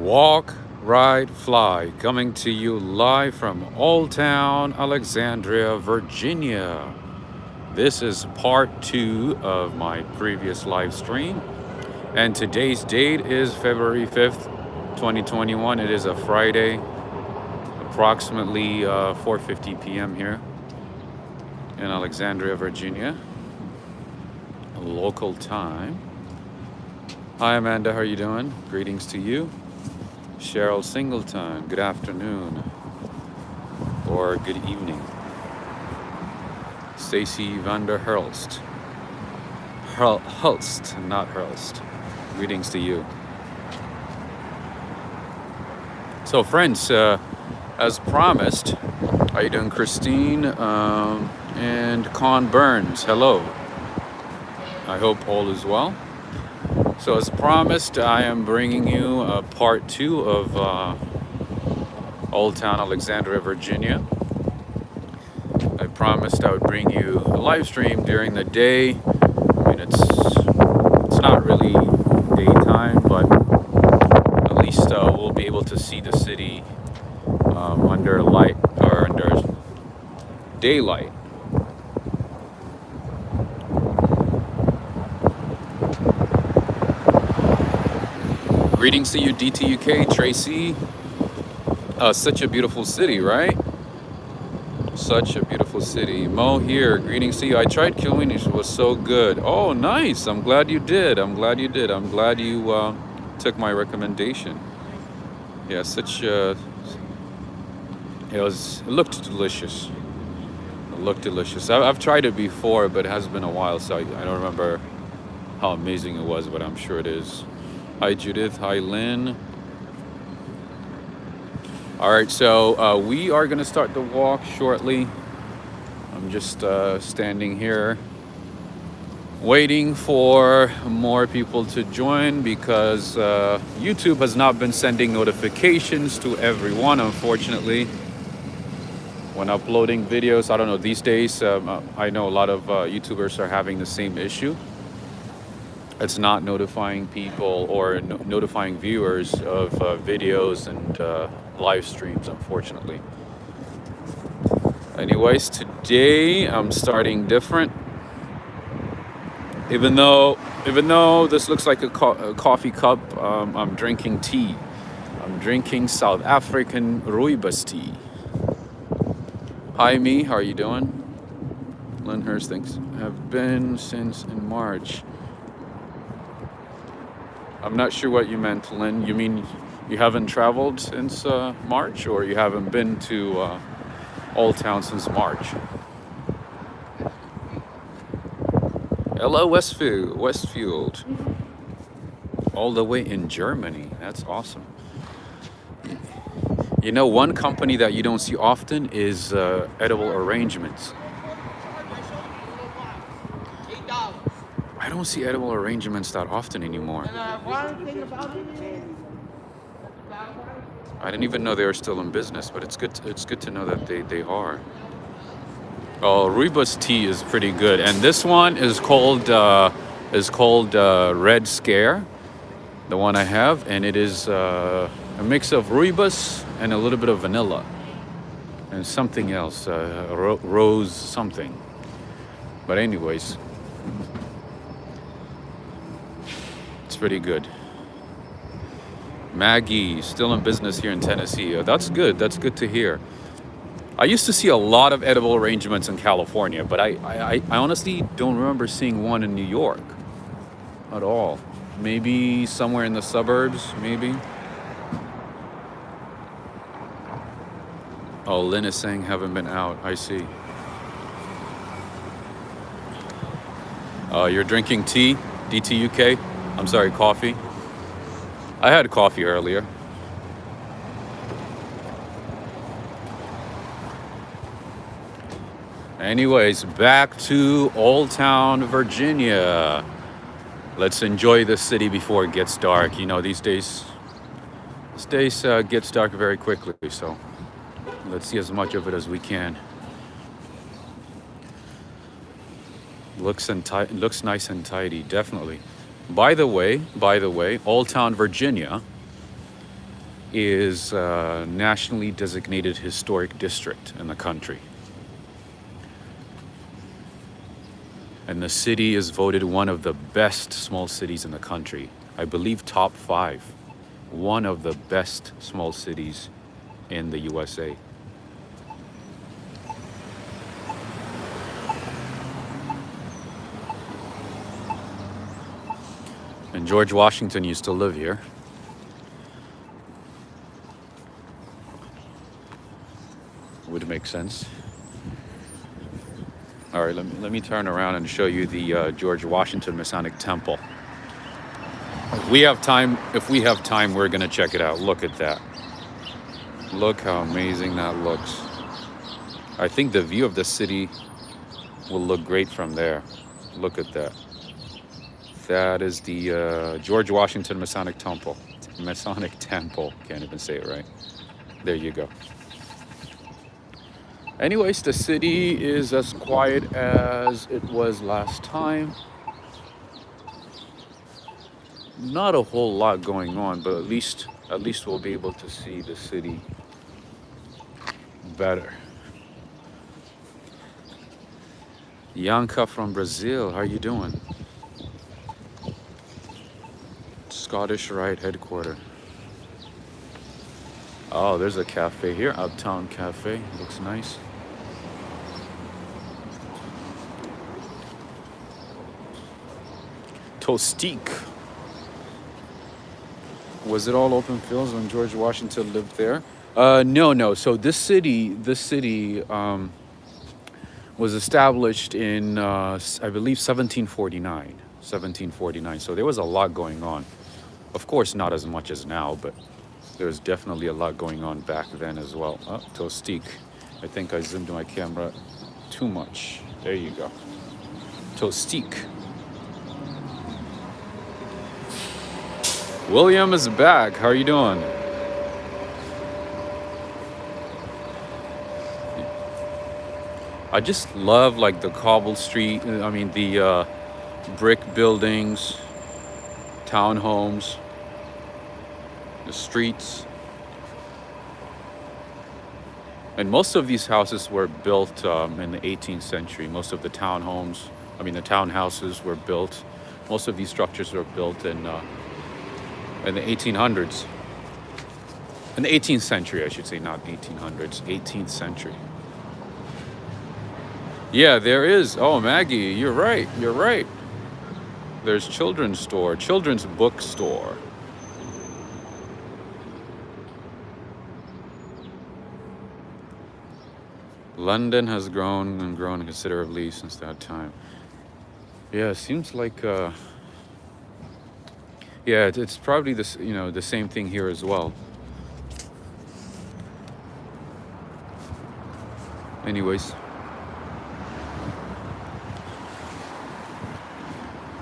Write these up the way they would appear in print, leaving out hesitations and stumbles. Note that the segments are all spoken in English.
Walk, Ride, Fly, coming to you live from Old Town, Alexandria, Virginia. This is part 2 of my previous live stream, and today's date is February 5th, 2021. It is a Friday, approximately 4:50 p.m. here in Alexandria, Virginia, local time. Hi, Amanda, how are you doing? Greetings to you. Cheryl Singleton, good afternoon or good evening. Stacy Vander Hurlst. Hulst, not Hurlst. Greetings to you. So, friends, as promised, how you doing, Christine and Con Burns? Hello. I hope all is well. So as promised, I am bringing you part 2 of Old Town Alexandria, Virginia. I promised I would bring you a live stream during the day. I mean, it's not really daytime, but at least we'll be able to see the city under light or under daylight. Greetings to you, DTUK, Tracy. Such a beautiful city, right? Such a beautiful city. Mo here, greetings to you. I tried Kilween, it was so good. Oh, nice. I'm glad you did. I'm glad you took my recommendation. Yeah, it looked delicious. It looked delicious. I've tried it before, but it has been a while, so I don't remember how amazing it was, but I'm sure it is. Hi, Judith. Hi, Lynn. All right, so we are going to start the walk shortly. I'm just standing here waiting for more people to join because YouTube has not been sending notifications to everyone, unfortunately, when uploading videos. I don't know, these days, I know a lot of YouTubers are having the same issue. It's not notifying people or notifying viewers of videos and live streams, unfortunately. Anyways, today I'm starting different. Even though this looks like a coffee cup, I'm drinking tea. I'm drinking South African rooibos tea. Hi, me. How are you doing? Lynn Hurst thinks have been since in March. I'm not sure what you meant, Lynn. You mean you haven't traveled since March, or you haven't been to Old Town since March? Hello, Westfield. All the way in Germany. That's awesome. You know, one company that you don't see often is Edible Arrangements. I don't see Edible Arrangements that often anymore. I didn't even know they were still in business, but it's good to know that they are. Oh, rooibos tea is pretty good, and this one is called Red Scare, the one I have, and it is a mix of rooibos and a little bit of vanilla and something else, rose something. But anyways, it's pretty good. Maggie, still in business here in Tennessee. That's good. That's good to hear. I used to see a lot of Edible Arrangements in California, but I honestly don't remember seeing one in New York at all. Maybe somewhere in the suburbs, maybe. Oh, Lynn is saying haven't been out. I see. You're drinking tea, DTUK? I'm sorry, coffee. I had coffee earlier. Anyways, back to Old Town, Virginia. Let's enjoy the city before it gets dark. You know, these days gets dark very quickly, so let's see as much of it as we can. Looks nice and tidy, definitely. By the way, Old Town, Virginia is a nationally designated historic district in the country. And the city is voted one of the best small cities in the country. I believe top 5. One of the best small cities in the USA. And George Washington used to live here. Would make sense. All right, let me turn around and show you the George Washington Masonic Temple. If we have time, we're gonna check it out. Look at that. Look how amazing that looks. I think the view of the city will look great from there. Look at that. That is the George Washington Masonic Temple. Masonic Temple. Can't even say it right. There you go. Anyways, the city is as quiet as it was last time. Not a whole lot going on, but at least we'll be able to see the city better. Yanka from Brazil, how you doing? Scottish Rite headquarters. Oh, there's a cafe here, Uptown Cafe. Looks nice. Tostique. Was it all open fields when George Washington lived there? No. So this city was established in, I believe, 1749. 1749. So there was a lot going on. Of course, not as much as now, but there was definitely a lot going on back then as well. Oh, Tostique. I think I zoomed my camera too much. There you go. Tostique. William is back. How are you doing? I just love like the cobble street. I mean the brick buildings, townhomes, the streets. And most of these houses were built in the 18th century. Most of the townhomes, the townhouses were built. Most of these structures were built in the 1800s. In the 18th century, I should say, not 1800s, 18th century. Yeah, there is. Oh, Maggie, you're right. There's children's bookstore. London has grown considerably since that time. Yeah, it seems like it's probably this, the same thing here as well. Anyways.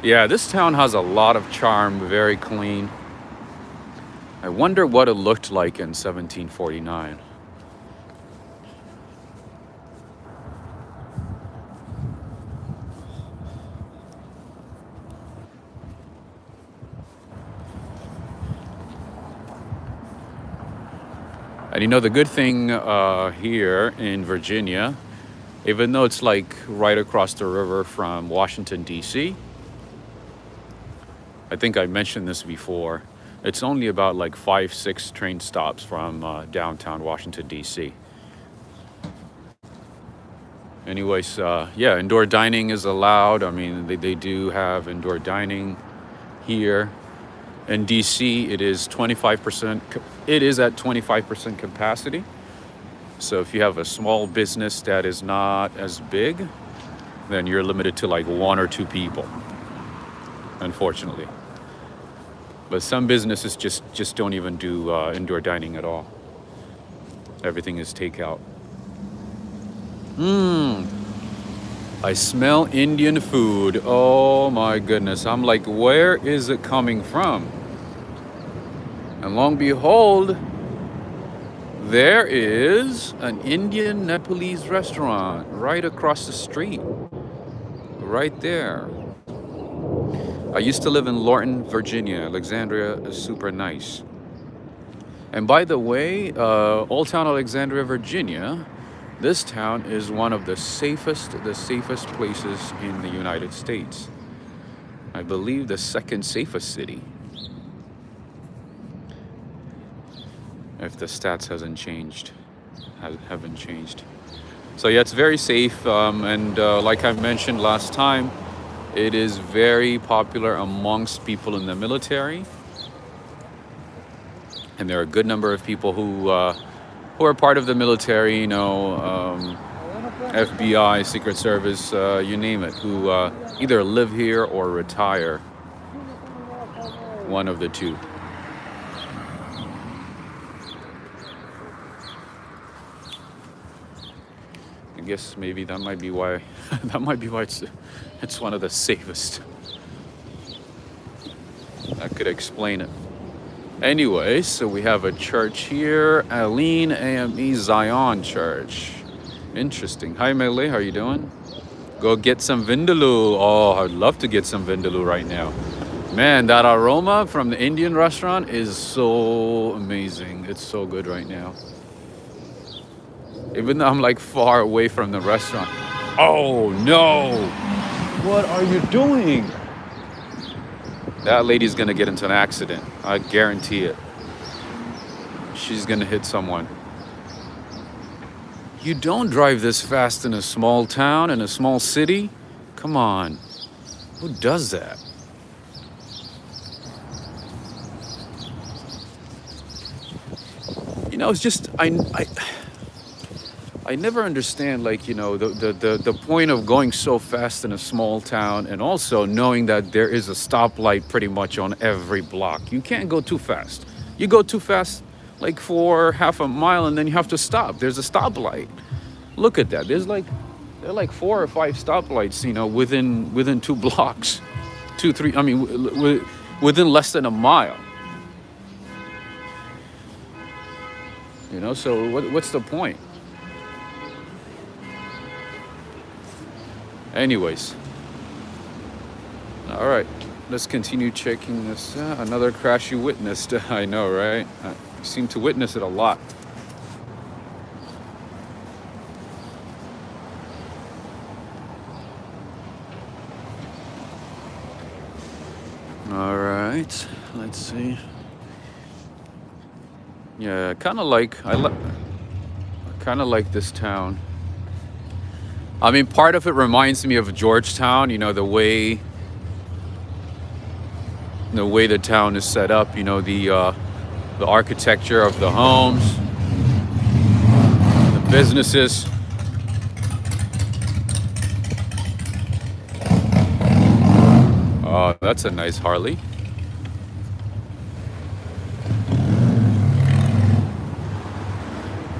Yeah, this town has a lot of charm, very clean. I wonder what it looked like in 1749. And the good thing here in Virginia, even though it's like right across the river from Washington, D.C., I think I mentioned this before, it's only about like 5-6 train stops from downtown Washington, D.C. Anyways, indoor dining is allowed. They do have indoor dining here. In DC, it is 25%. It is at 25% capacity. So if you have a small business that is not as big, then you're limited to like 1 or 2 people, unfortunately. But some businesses just don't even do indoor dining at all. Everything is takeout. I smell Indian food. Oh my goodness. I'm like, where is it coming from? And lo and behold, there is an Indian Nepalese restaurant right across the street. Right there. I used to live in Lorton, Virginia. Alexandria is super nice. And by the way, Old Town Alexandria, Virginia, this town is one of the safest places in the United States. I believe the second safest city, if the stats haven't changed. So yeah, it's very safe, and like I mentioned last time, it is very popular amongst people in the military, and there are a good number of people who are part of the military, you know, FBI, Secret Service, you name it, who either live here or retire, one of the two. I guess maybe that might be why it's one of the safest. That could explain it. Anyway, so we have a church here, Aline AME Zion Church. Interesting. Hi Mele, how you doing? Go get some vindaloo. Oh, I'd love to get some vindaloo right now. Man, that aroma from the Indian restaurant is so amazing. It's so good right now. Even though I'm like far away from the restaurant. Oh no! What are you doing? That lady's gonna get into an accident. I guarantee it. She's gonna hit someone. You don't drive this fast in a small town, in a small city? Come on. Who does that? You know, it's just, I never understand, like, you know, the point of going so fast in a small town, and also knowing that there is a stoplight pretty much on every block. You can't go too fast. You go too fast, like for half a mile, and then you have to stop. There's a stoplight. Look at that. There are like 4 or 5 stoplights, you know, within 2 blocks, 2, 3. I mean, within less than a mile. You know, so what's the point? Anyways, all right, let's continue checking this. Another crash you witnessed. I know, right? You seem to witness it a lot. All right, let's see. Yeah, kind of like this town. I mean, part of it reminds me of Georgetown, you know, the way the town is set up, you know, the architecture of the homes, the businesses. Oh, that's a nice Harley.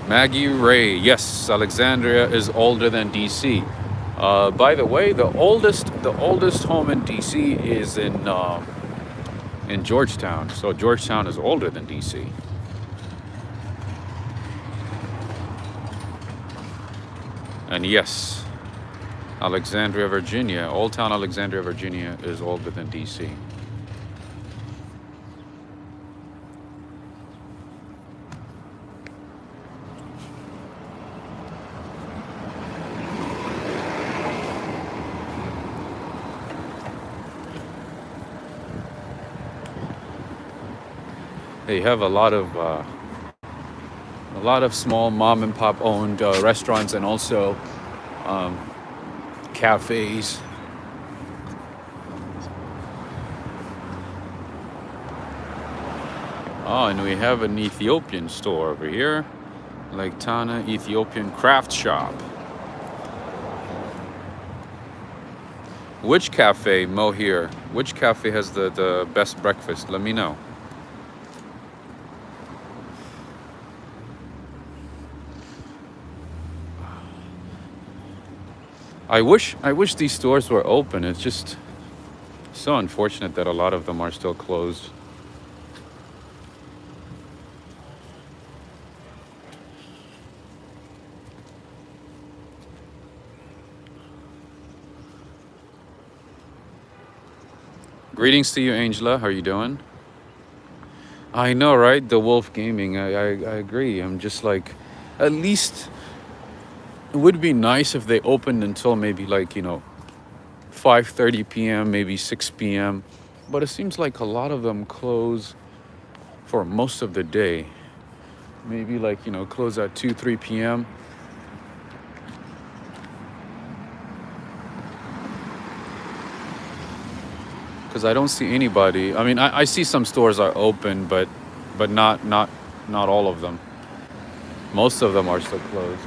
Maggie Ray, yes, Alexandria is older than DC. By the way, the oldest home in DC is in Georgetown. So Georgetown is older than DC. And yes, Alexandria, Virginia, Old Town Alexandria, Virginia is older than DC. They have a lot of small mom and pop owned restaurants, and also cafes. Oh, and we have an Ethiopian store over here, like Tana Ethiopian Craft Shop. Which cafe, Mo here? Which cafe has the best breakfast? Let me know. I wish these stores were open. It's just so unfortunate that a lot of them are still closed. Greetings to you, Angela. How are you doing? I know, right? The Wolf Gaming. I agree. I'm just like, at least it would be nice if they opened until maybe like 5:30 p.m., maybe 6 p.m. But it seems like a lot of them close for most of the day. Maybe like close at 2 3 p.m. Because I don't see anybody. I mean, I see some stores are open, but not all of them. Most of them are still closed.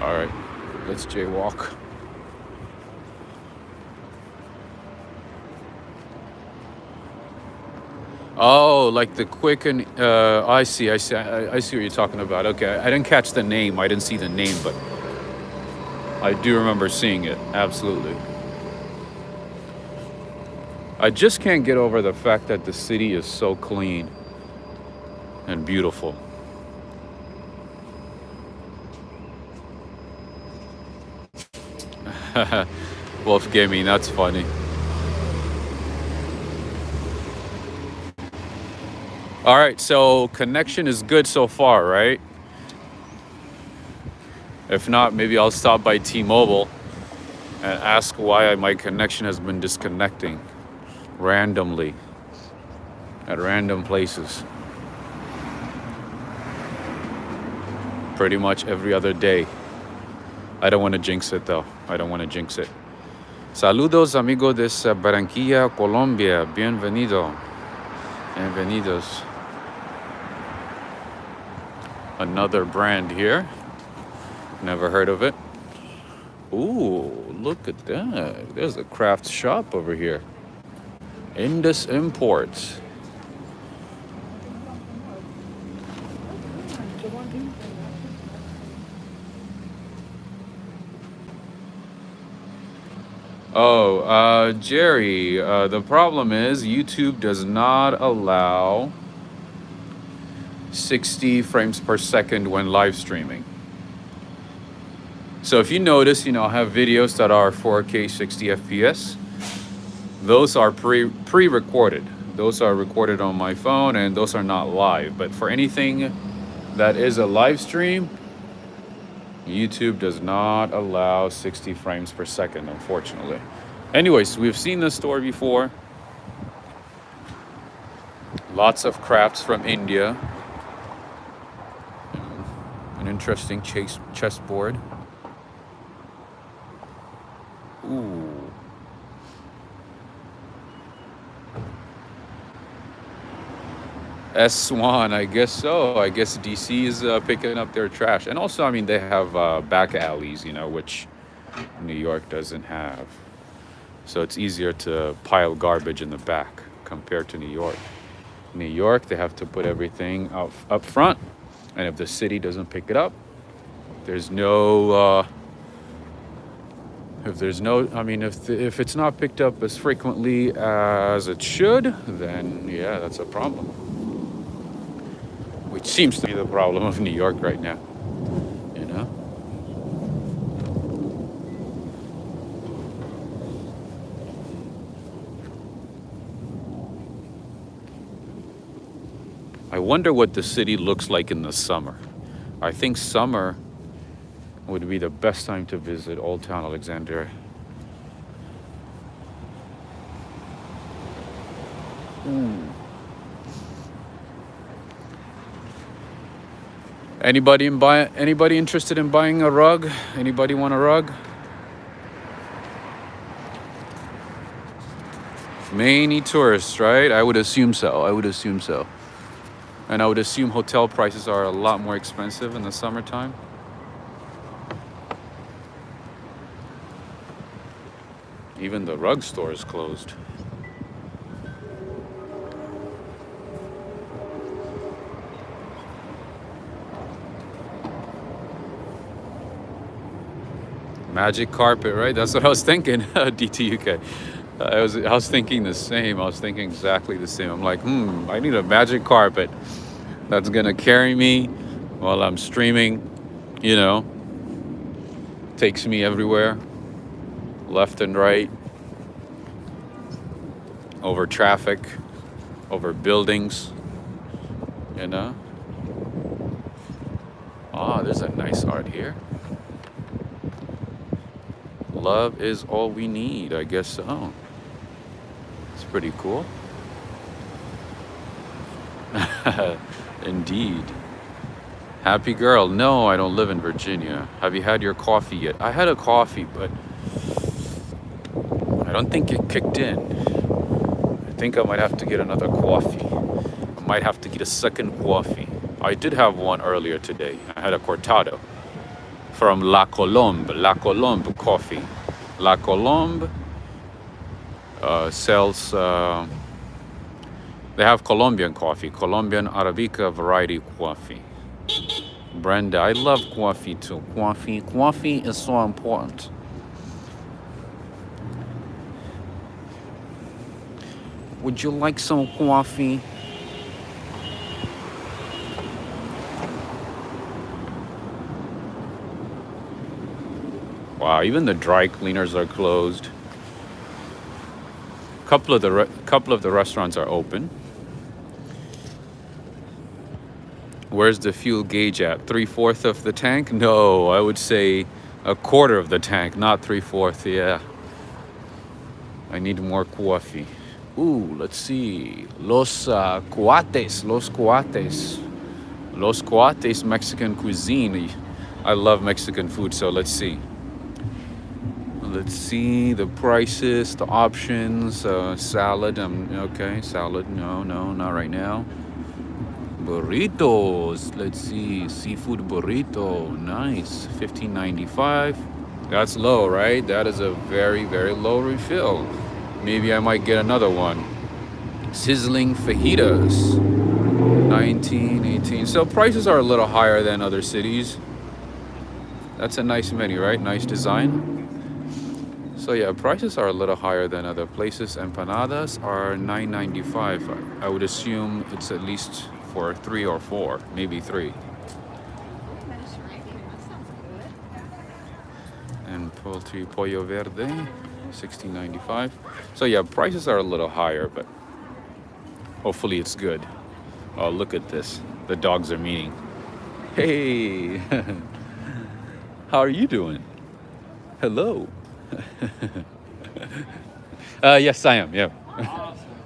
All right, let's jaywalk. Oh, like the Quicken. I see. I see what you're talking about. Okay, I didn't catch the name. I didn't see the name, but I do remember seeing it. Absolutely. I just can't get over the fact that the city is so clean and beautiful. Wolf Gaming, that's funny. All right, so connection is good so far, right? If not, maybe I'll stop by T-Mobile and ask why my connection has been disconnecting randomly at random places. Pretty much every other day. I don't want to jinx it though. I don't want to jinx it. Saludos amigos de Barranquilla, Colombia. Bienvenido. Bienvenidos. Another brand here. Never heard of it. Ooh, look at that. There's a craft shop over here. Indus Imports. Oh, Jerry, the problem is YouTube does not allow 60 frames per second when live streaming. So if you notice, I have videos that are 4K 60 FPS. Those are pre-recorded. Those are recorded on my phone and those are not live. But for anything that is a live stream, YouTube does not allow 60 frames per second, unfortunately. Anyways, we've seen this store before. Lots of crafts from India. An interesting chessboard. Ooh. S1, I guess so. I guess DC is picking up their trash. And also, I mean, they have back alleys, which New York doesn't have. So it's easier to pile garbage in the back compared to New York. New York, they have to put everything up front. And if the city doesn't pick it up, there's no... if it's not picked up as frequently as it should, then yeah, that's a problem. Which seems to be the problem of New York right now, I wonder what the city looks like in the summer. I think summer would be the best time to visit Old Town Alexandria. Anybody interested in buying a rug? Anybody want a rug? Many tourists, right? I would assume so. And I would assume hotel prices are a lot more expensive in the summertime. Even the rug store is closed. Magic carpet, right? That's what I was thinking, DTUK. I was thinking the same. I was thinking exactly the same. I'm like, I need a magic carpet that's gonna carry me while I'm streaming, takes me everywhere. left and right, over traffic, over buildings, you know. Oh, there's a nice art here. Love is all we need, I guess so. It's pretty cool. Indeed. Happy girl. No, I don't live in Virginia. Have you had your coffee yet? I had a coffee, but I don't think it kicked in. I think I might have to get another coffee. I might have to get a second coffee. I did have one earlier today. I had a cortado from La Colombe. La Colombe coffee. La Colombe sells, they have Colombian coffee, Colombian Arabica variety coffee. Brenda, I love coffee too. Coffee is so important. Would you like some coffee? Wow, even the dry cleaners are closed. Couple of the restaurants are open. Where's the fuel gauge at? 3/4 of the tank? No, I would say 1/4 of the tank, not 3/4. Yeah. I need more coffee. Ooh, let's see. Los Cuates. Los Cuates Mexican cuisine. I love Mexican food, so let's see. Let's see the prices, the options. Salad. Okay, salad. No, not right now. Burritos. Let's see. Seafood burrito. Nice. $15.95. That's low, right? That is a very, very low refill. Maybe I might get another one. Sizzling fajitas. 19, 18. So prices are a little higher than other cities. That's a nice menu, right? Nice design. So yeah, prices are a little higher than other places. Empanadas are $9.95. I would assume it's at least for 3 or 4, maybe 3. And poultry pollo verde, $16.95. So yeah, prices are a little higher, but hopefully it's good. Oh, look at this. The dogs are meeting. Hey, how are you doing? Hello. Yes, I am. Yeah.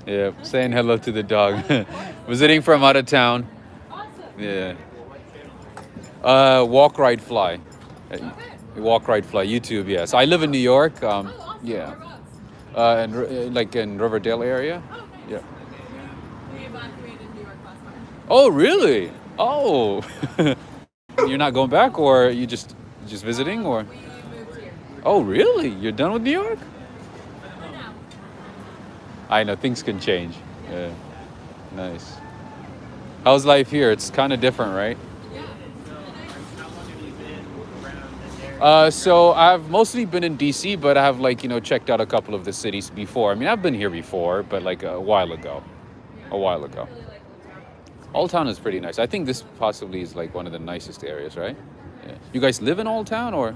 Yeah. Saying hello to the dog. Visiting from out of town. Yeah. Walk, ride, fly. Walk, ride, fly. YouTube. Yes. I live in New York. Yeah. And like in Riverdale area. Yeah. We evacuated New York last night. Oh, really? Oh. You're not going back, or you just visiting, or? We moved here. Oh, really? You're done with New York? For now. I know, things can change. Yeah. Nice. How's life here? It's kind of different, right? So I've mostly been in DC, but I have checked out a couple of the cities before. I mean, I've been here before, but like a while ago. Old Town is pretty nice. I think this possibly is like one of the nicest areas, right? Yeah. You guys live in Old Town, or?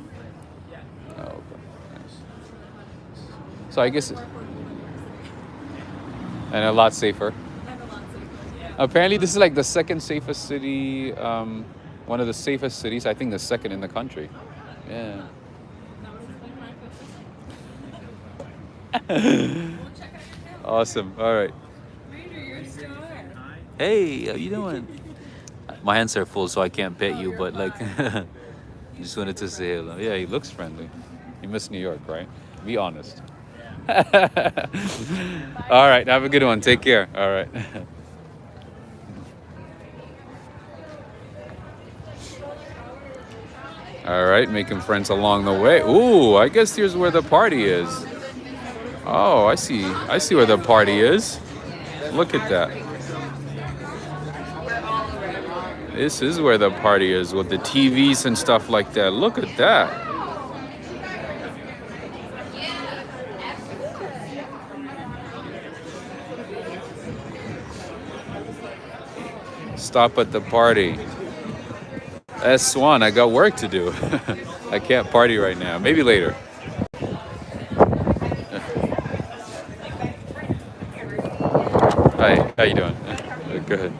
Oh, okay. Nice. So I guess, and a lot safer. Apparently, this is like the second safest city, one of the safest cities. I think the second in the country. Yeah. Awesome. All right. Hey, how you doing? My hands are full, so I can't pet you, but just wanted to say hello. Yeah, he looks friendly. You miss New York, right? Be honest. All right, have a good one. Take care. All right. All right, making friends along the way. Ooh, I guess here's where the party is. Oh, I see where the party is. Look at that. This is where the party is, with the TVs and stuff like that. Look at that. Stop at the party. S1, I got work to do. I can't party right now. Maybe later. Go ahead.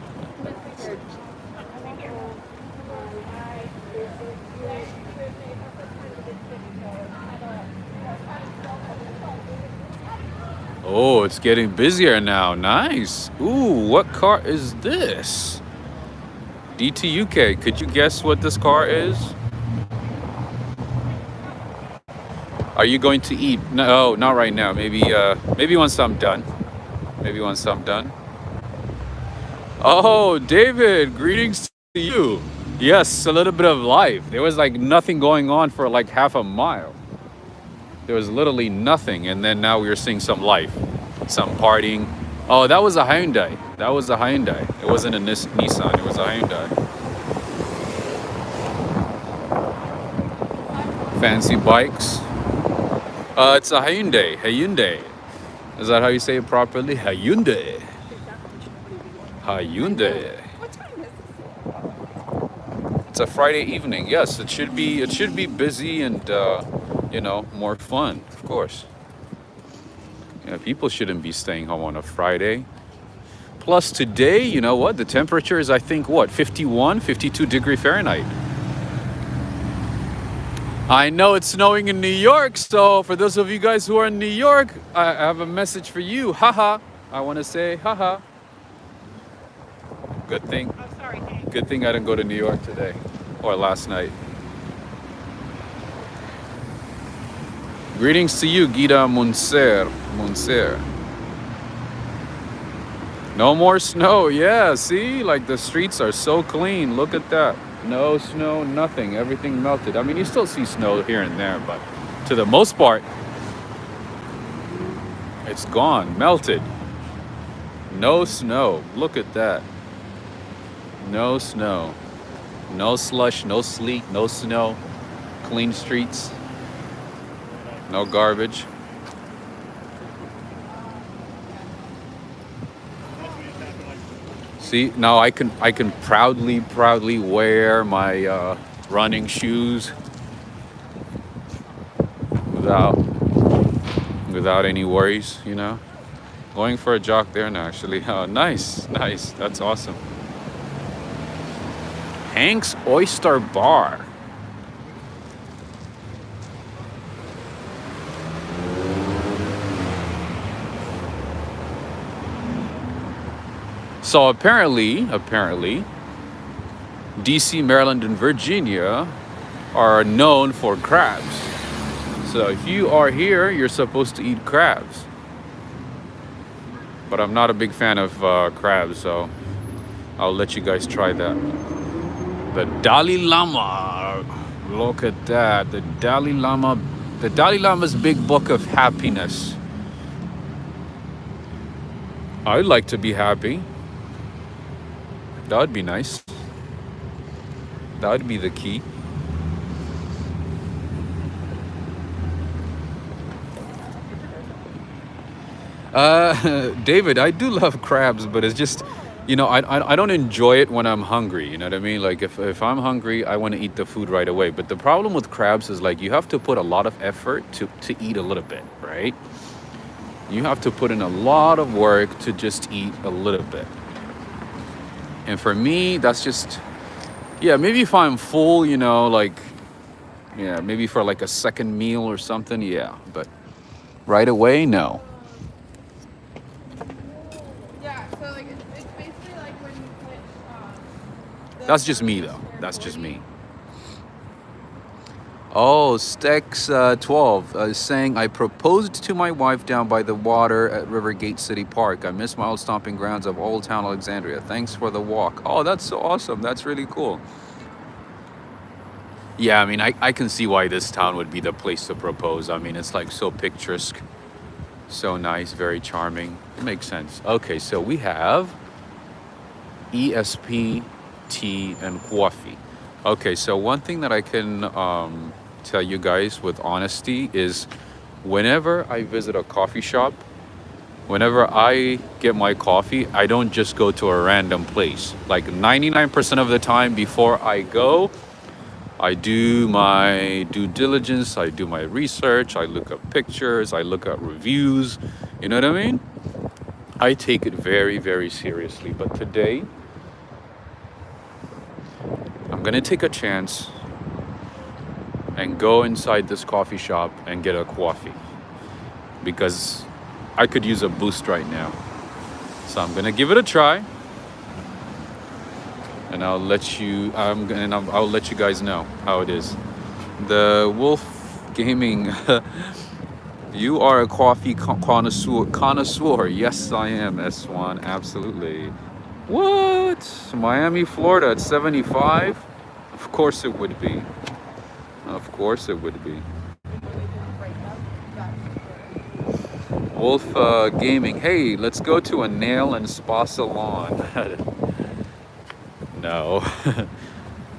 Oh, it's getting busier now. Nice. Ooh, what car is this? DTUK. Could you guess what this car is? Are you going to eat? No, not right now. Maybe once I'm done. Maybe once I'm done. Oh, David, greetings to you. Yes, a little bit of life. There was like nothing going on for like half a mile. There was literally nothing, and then now we are seeing some life, some partying. Oh, that was a Hyundai. That was a Hyundai. It wasn't a Nissan. It was a Hyundai. Fancy bikes. It's a Hyundai. Hyundai. Is that how you say it properly? Hyundai. Hyundai. It's a Friday evening. Yes, it should be. It should be busy and more fun, of course. Yeah, people shouldn't be staying home on a Friday. Plus today, you know what? The temperature is, I think, what, 51, 52 degree Fahrenheit. I know it's snowing in New York, so for those of you guys who are in New York, I have a message for you. Haha. I want to say haha. Good thing. Oh, sorry. Good thing I didn't go to New York today or last night. Greetings to you, Gita Munser. No more snow. Yeah, see? Like the streets are so clean. Look at that. No snow, nothing. Everything melted. I mean, you still see snow here and there, but to the most part, it's gone, melted. No snow. Look at that. No snow. No slush, no sleet, no snow. Clean streets. No garbage. See, now I can proudly wear my running shoes without any worries, you know. Going for a jog there now, actually. Oh, nice. That's awesome. Hank's Oyster Bar. So apparently, DC, Maryland, and Virginia are known for crabs. So if you are here, you're supposed to eat crabs. But I'm not a big fan of crabs, so I'll let you guys try that. The Dalai Lama. Look at that. The Dalai Lama's big book of happiness. I'd like to be happy. That would be nice. That would be the key. David, I do love crabs, but it's just, I don't enjoy it when I'm hungry. You know what I mean? Like if I'm hungry, I want to eat the food right away. But the problem with crabs is like you have to put a lot of effort to eat a little bit, right? You have to put in a lot of work to just eat a little bit. And for me, that's just, maybe if I'm full, maybe for like a second meal or something, but right away, no. Yeah, so like it's basically like when you put. That's just me, though. That's just me. Oh, Stex12 is saying, I proposed to my wife down by the water at Rivergate City Park. I miss my old stomping grounds of Old Town Alexandria. Thanks for the walk. Oh, that's so awesome. That's really cool. Yeah, I mean, I can see why this town would be the place to propose. I mean, it's like so picturesque, so nice, very charming. It makes sense. Okay, so we have ESP, tea, and coffee. Okay, so one thing that I can tell you guys with honesty is whenever I visit a coffee shop, whenever I get my coffee, I don't just go to a random place. Like 99% of the time before I go, I do my due diligence, I do my research, I look up pictures, I look at reviews, you know what I mean? I take it very, very seriously. But today, I'm gonna take a chance and go inside this coffee shop and get a coffee because I could use a boost right now. So I'm gonna give it a try, and I'll let you. I'll let you guys know how it is. The Wolf Gaming. You are a coffee connoisseur. Connoisseur. Yes, I am. S1. Absolutely. What? Miami, Florida at 75? Of course it would be. Of course it would be. Wolf Gaming. Hey, let's go to a nail and spa salon. No.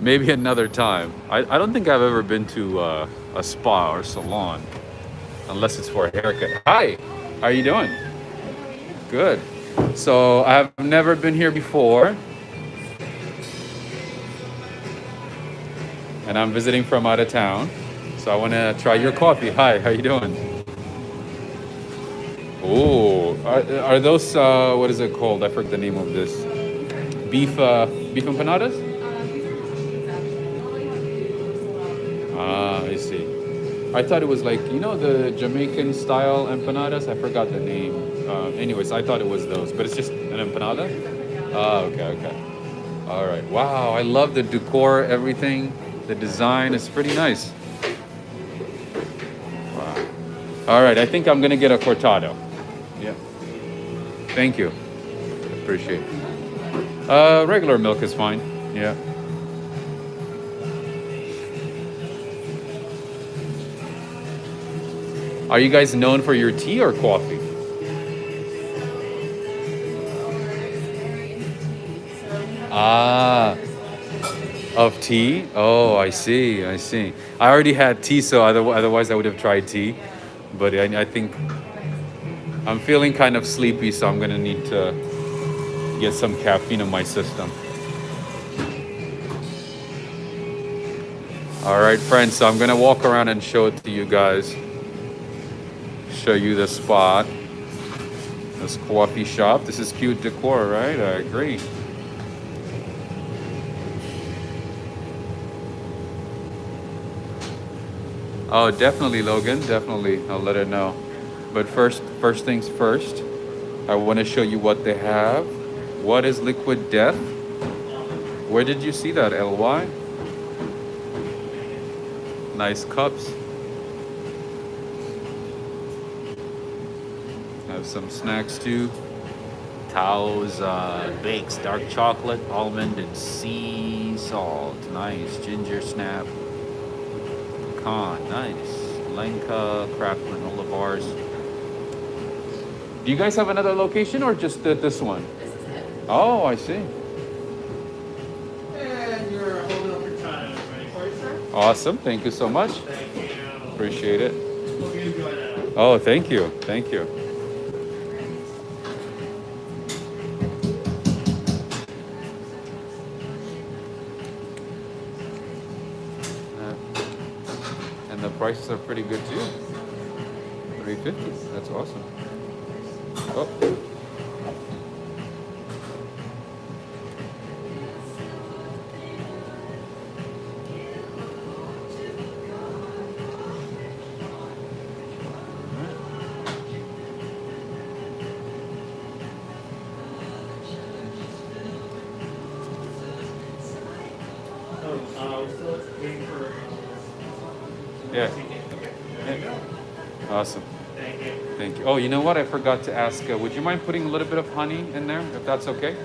Maybe another time. I don't think I've ever been to a spa or salon. Unless it's for a haircut. Hi, how are you doing? Good. So I've never been here before. And I'm visiting from out of town. So I want to try your coffee. Hi, how you doing? Oh, are those, what is it called? I forget the name of this. Beef empanadas? Ah, I see. I thought it was like, you know, the Jamaican style empanadas? I forgot the name. Anyways, I thought it was those, but it's just an empanada? Ah, okay. All right. Wow, I love the decor, everything. The design is pretty nice. Wow. All right, I think I'm gonna get a cortado. Yeah. Thank you. Appreciate it. Regular milk is fine. Yeah. Are you guys known for your tea or coffee? Ah, of tea? Oh, I see. I already had tea, so otherwise I would have tried tea. But I think I'm feeling kind of sleepy, so I'm gonna need to get some caffeine in my system. All right, friends, so I'm gonna walk around and show it to you guys. Show you the spot. This coffee shop. This is cute decor, right? I agree. Oh, definitely, Logan. Definitely. I'll let her know. But first things first, I want to show you what they have. What is liquid death? Where did you see that, LY? Nice cups. Have some snacks too. Tao's bakes, dark chocolate, almond, and sea salt. Nice. Ginger snap. Pecan, nice. Lenka, craft granola bars. Do you guys have another location or just this one? This is it. Oh, I see. And you're holding up your time. Ready for it, sir? Awesome. Thank you so much. Thank you. Appreciate it. Hope you enjoy that. Oh, thank you. Thank you. And the prices are pretty good too. $3.50. That's awesome. Oh. We're still waiting for. Yeah. There you go. Awesome. Thank you. Thank you. Oh, you know what? I forgot to ask. Would you mind putting a little bit of honey in there, if that's okay?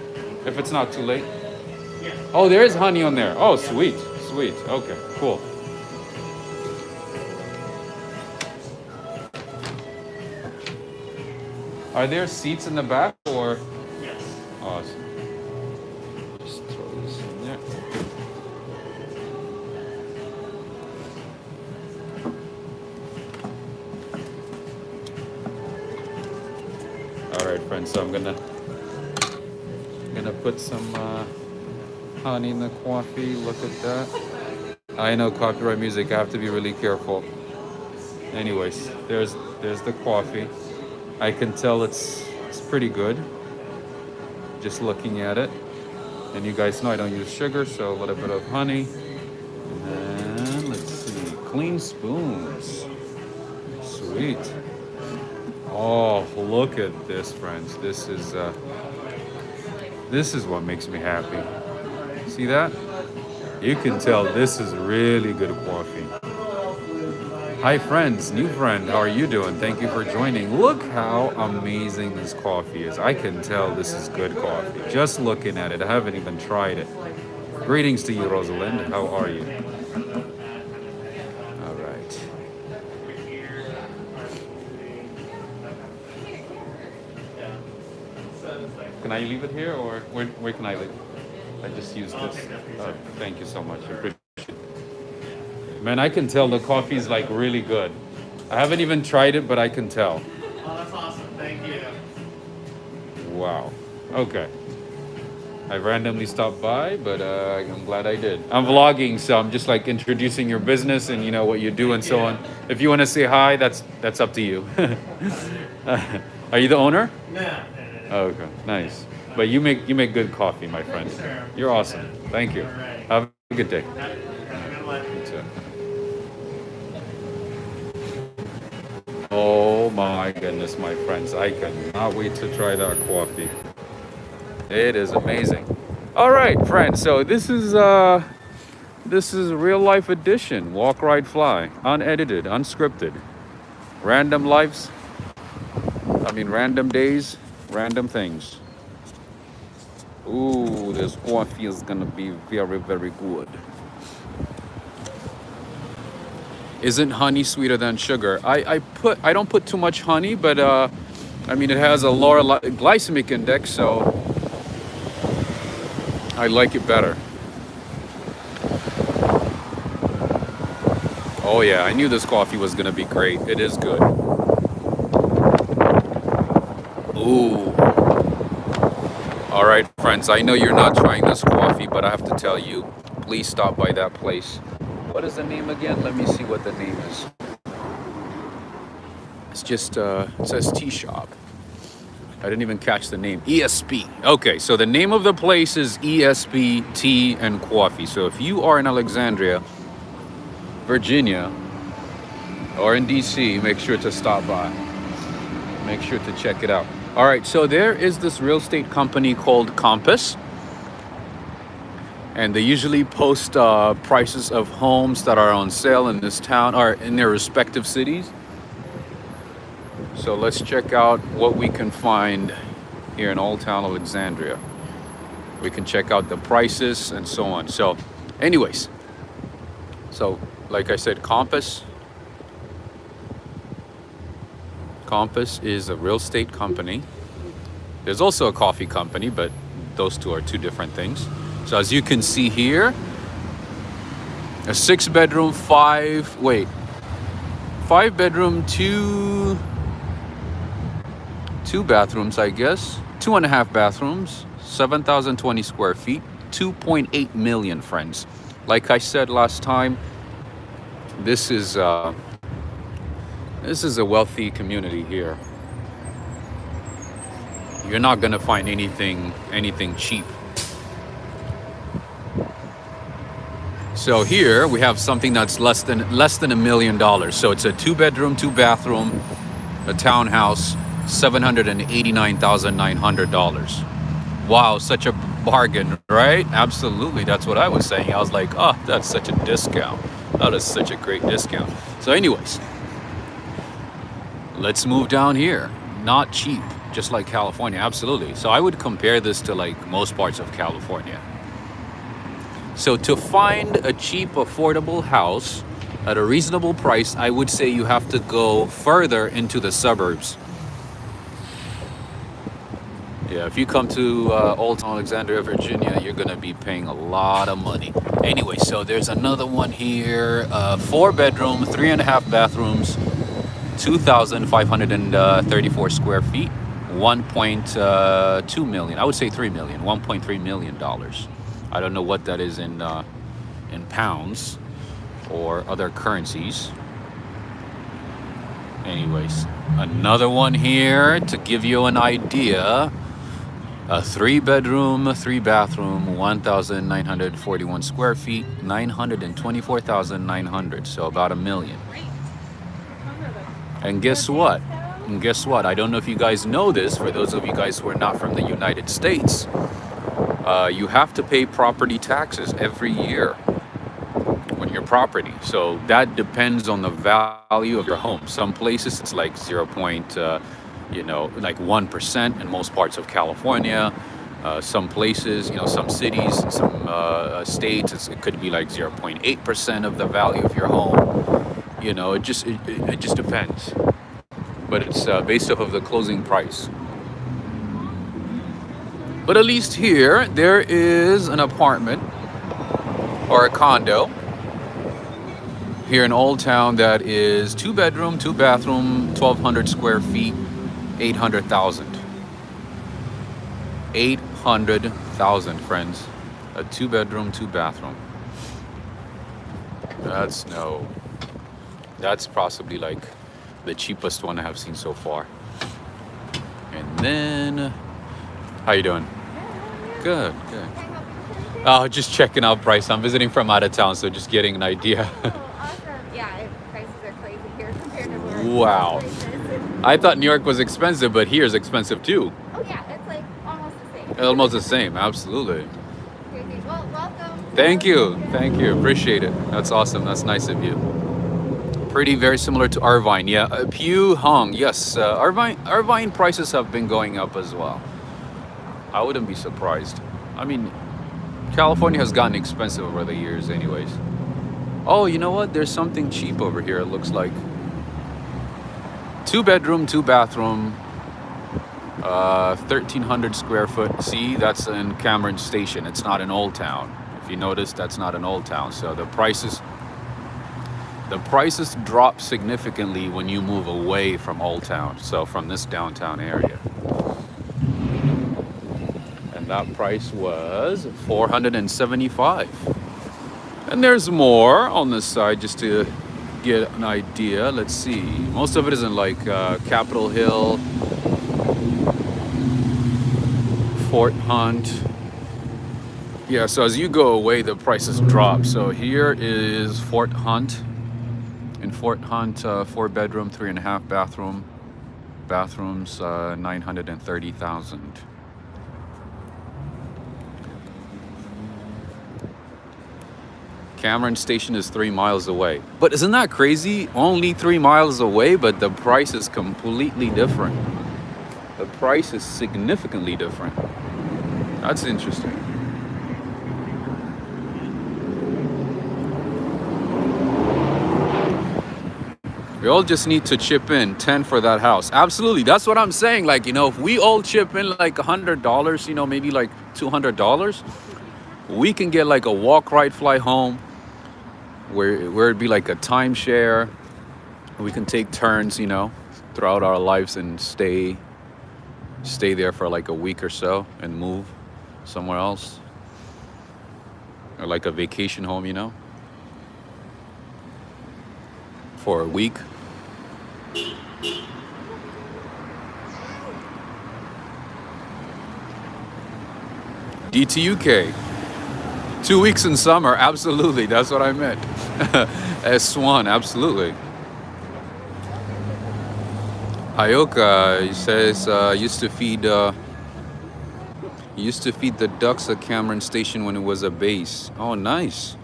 If it's not too late. Yeah. Oh, there is honey on there. Oh, sweet. Sweet. Okay, cool. Are there seats in the back or? Yes. Awesome. Just throw this in there. All right, friends. So I'm gonna put some honey in the coffee. Look at that. I know copyright music. I have to be really careful. Anyways, there's the coffee. I can tell it's It's pretty good. Just looking at it. And you guys know I don't use sugar, so a little bit of honey. And let's see, clean spoons. Sweet. Oh, look at this, friends. This is what makes me happy. See that? You can tell this is really good coffee. Hi friends, new friend, how are you doing? Thank you for joining. Look how amazing this coffee is. I can tell this is good coffee. Just looking at it, I haven't even tried it. Greetings to you, Rosalind. How are you? All right. Can I leave it here, or where can I leave it? I just used this. Thank you so much. I appreciate it. Man, I can tell the coffee is like really good. I haven't even tried it, but I can tell. Oh, that's awesome. Thank you. Wow. Okay. I randomly stopped by, but I'm glad I did. I'm vlogging, so I'm just like introducing your business and you know what you do and so on. If you want to say hi, that's up to you. Are you the owner? No. Oh, okay, nice. But you make good coffee, my friend. You're awesome. Thank you. Have a good day. Have a good one. You too. Oh my goodness, my friends. I cannot wait to try that coffee. It is amazing. All right, friends. So this is real life edition. Walk, ride, fly. Unedited, unscripted. Random lives. Random days, random things. Ooh, this coffee is gonna be very, very good. Isn't honey sweeter than sugar? I don't put too much honey, but it has a lower glycemic index, so I like it better. Oh yeah, I knew this coffee was gonna be great. It is good. Ooh. All right, friends, I know you're not trying this coffee, but I have to tell you, please stop by that place. What is the name again? Let me see what the name is. It's just, it says tea shop. I didn't even catch the name. ESP. Okay, so the name of the place is ESP Tea and Coffee. So if you are in Alexandria, Virginia, or in DC, make sure to stop by. Make sure to check it out. All right, so there is this real estate company called Compass. And they usually post prices of homes that are on sale in this town or in their respective cities. So let's check out what we can find here in Old Town Alexandria. We can check out the prices and so on. So anyways, so like I said, Compass is a real estate company. There's also a coffee company, but those two are two different things. So as you can see here, a 6-bedroom, 5-bedroom, two bathrooms, I guess. 2.5 bathrooms, 7,020 square feet, 2.8 million, friends. Like I said last time, this is a wealthy community here. You're not gonna find anything cheap. So here we have something that's less than $1 million. So it's a 2-bedroom, 2-bathroom, a townhouse, $789,900. Wow, such a bargain, right? Absolutely, that's what I was saying. I was like, oh, that's such a discount. That is such a great discount. So anyways, let's move down here. Not cheap, just like California, absolutely. So I would compare this to like most parts of California. So to find a cheap, affordable house at a reasonable price, I would say you have to go further into the suburbs. Yeah, if you come to Old Town Alexandria, Virginia, you're gonna be paying a lot of money. Anyway, so there's another one here, 4-bedroom, 3.5 bathrooms, 2,534 square feet, 1.2 million. I would say 3 million, $1.3 million. I don't know what that is in pounds or other currencies. Anyways, another one here to give you an idea. A 3-bedroom, 3-bathroom, 1,941 square feet, 924,900. So about $1 million. And guess what? And guess what? I don't know if you guys know this. For those of you guys who are not from the United States, you have to pay property taxes every year when your property. So that depends on the value of your home. Some places it's like 1% in most parts of California. Some places, some cities, some states, it could be like 0.8% of the value of your home. It just depends. But it's based off of the closing price. But at least here, there is an apartment or a condo here in Old Town that is 2-bedroom, 2-bathroom, 1,200 square feet, 800,000. 800,000, friends. A 2-bedroom, 2-bathroom. That's possibly like the cheapest one I have seen so far. And then, how you doing? Good. Oh, just checking out price. I'm visiting from out of town, so just getting an idea. Oh, awesome. Yeah, prices are crazy here compared to where Wow. I thought New York was expensive, but here's expensive too. Oh yeah, it's like almost the same. Almost the same, absolutely. Crazy. Well, welcome. Thank you. Appreciate it. That's awesome. That's nice of you. Pretty very similar to Irvine. Yeah, Pew Hong. Yes, Irvine prices have been going up as well. I wouldn't be surprised. I mean, California has gotten expensive over the years anyways. Oh, you know what? There's something cheap over here, it looks like. 2-bedroom, 2-bathroom, 1,300 square foot. See, that's in Cameron Station. It's not in Old Town. If you notice, that's not in Old Town. So the prices drop significantly when you move away from Old Town. So from this downtown area. And that price was $475. And there's more on this side just to get an idea. Let's see. Most of it is in like Capitol Hill, Fort Hunt. Yeah, so as you go away, the prices drop. So here is Fort Hunt. In Fort Hunt, 4-bedroom, 3.5 bathrooms, 930,000. Cameron Station is 3 miles away. But isn't that crazy? Only 3 miles away, but the price is completely different. The price is significantly different. That's interesting. We all just need to chip in 10 for that house. Absolutely. That's what I'm saying. Like, if we all chip in like $100, maybe like $200, we can get like a walk, ride, fly home where it'd be like a timeshare. We can take turns, throughout our lives and stay there for like a week or so and move somewhere else. Or like a vacation home, for a week. DTUK. 2 weeks in summer, absolutely. That's what I meant. S1, absolutely. Hayoka, he says, used to feed the ducks at Cameron Station when it was a base. Oh, nice.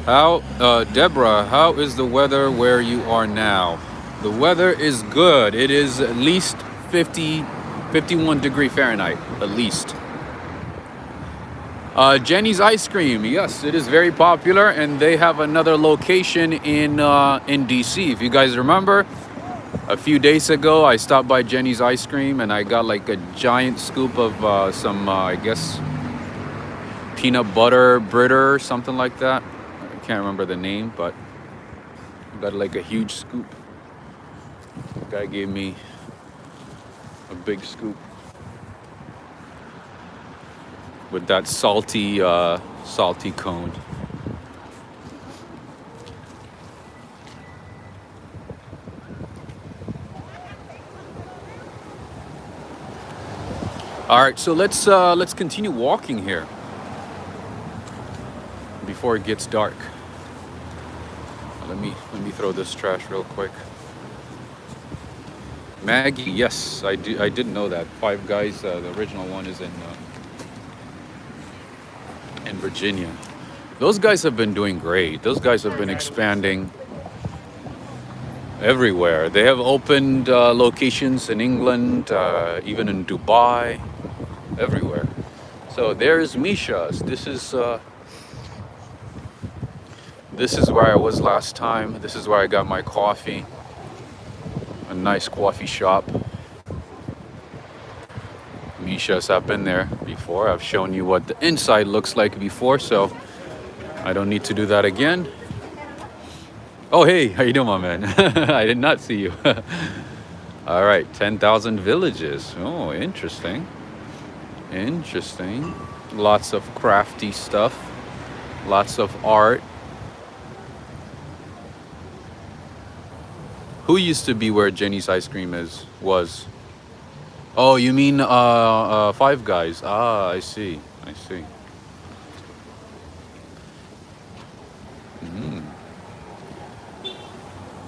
Deborah, how is the weather where you are now? The weather is good. It is at least 51 degree Fahrenheit, at least. Jenny's Ice Cream, yes, it is very popular, and they have another location in DC. If you guys remember, a few days ago, I stopped by Jenny's Ice Cream, and I got like a giant scoop of some, I guess, peanut butter britter, something like that. I can't remember the name, but I got like a huge scoop. The guy gave me a big scoop with that salty cone. All right, so let's continue walking here before it gets dark. Let me throw this trash real quick. Maggie, yes, I did know that. Five Guys, the original one is in Virginia. Those guys have been doing great. Those guys have been expanding everywhere. They have opened locations in England, even in Dubai, everywhere. So there's Misha's. This is where I was last time. This is where I got my coffee. A nice coffee shop. Misha's, I've been there before. I've shown you what the inside looks like before, so I don't need to do that again. Oh, hey, how you doing, my man? I did not see you. All right, 10,000 villages. Oh, interesting. Interesting. Lots of crafty stuff. Lots of art. Who used to be where Jenny's Ice Cream was? Oh, you mean Five Guys? Ah, I see. I see. Mm.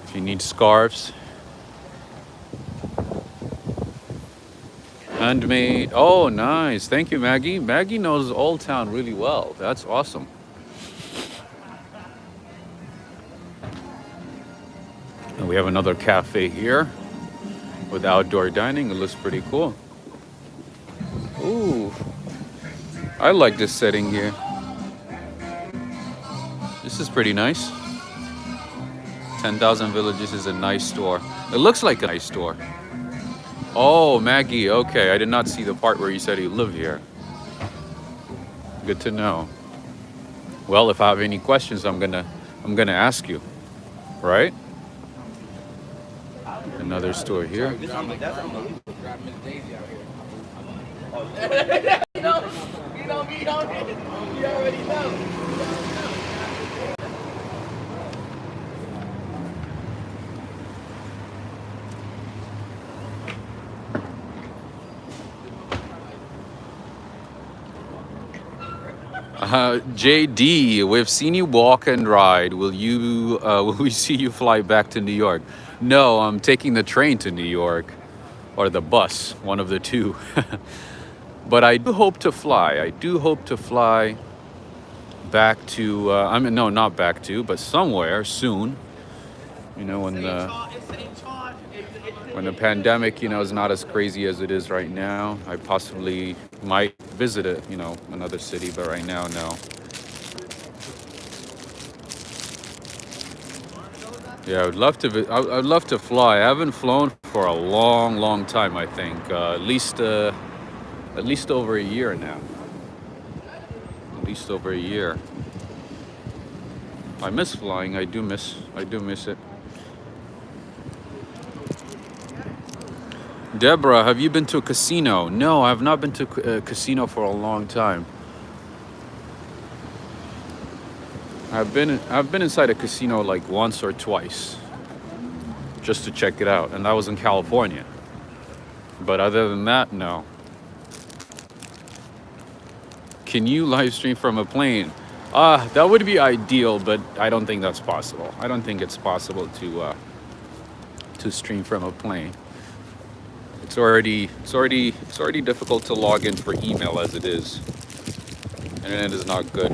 If you need scarves, handmade. Oh, nice. Thank you, Maggie. Maggie knows Old Town really well. That's awesome. And we have another cafe here with outdoor dining. It looks pretty cool. Ooh, I like this setting here. This is pretty nice. 10,000 Villages is a nice store. It looks like a nice store. Oh, Maggie, okay. I did not see the part where you said you live here. Good to know. Well, if I have any questions, I'm gonna ask you, right? Another store here. You know, you already know. JD, we've seen you walk and ride. Will we see you fly back to New York? No, I'm taking the train to New York, or the bus, one of the two. But I do hope to fly. I do hope to fly back to, no, not back to, but somewhere soon. You know, when the pandemic, you know, is not as crazy as it is right now. I possibly might visit it, you know, another city, but right now, no. Yeah, I'd love to fly. I haven't flown for a long time, I think. At least over a year now. At least over a year. I miss flying. I do miss it. Deborah, have you been to a casino? No, I have not been to a casino for a long time. I've been inside a casino like once or twice, just to check it out, and that was in California. But other than that, no. Can you live stream from a plane? That would be ideal, but I don't think that's possible. I don't think it's possible to stream from a plane. It's already difficult to log in for email as it is. Internet is not good.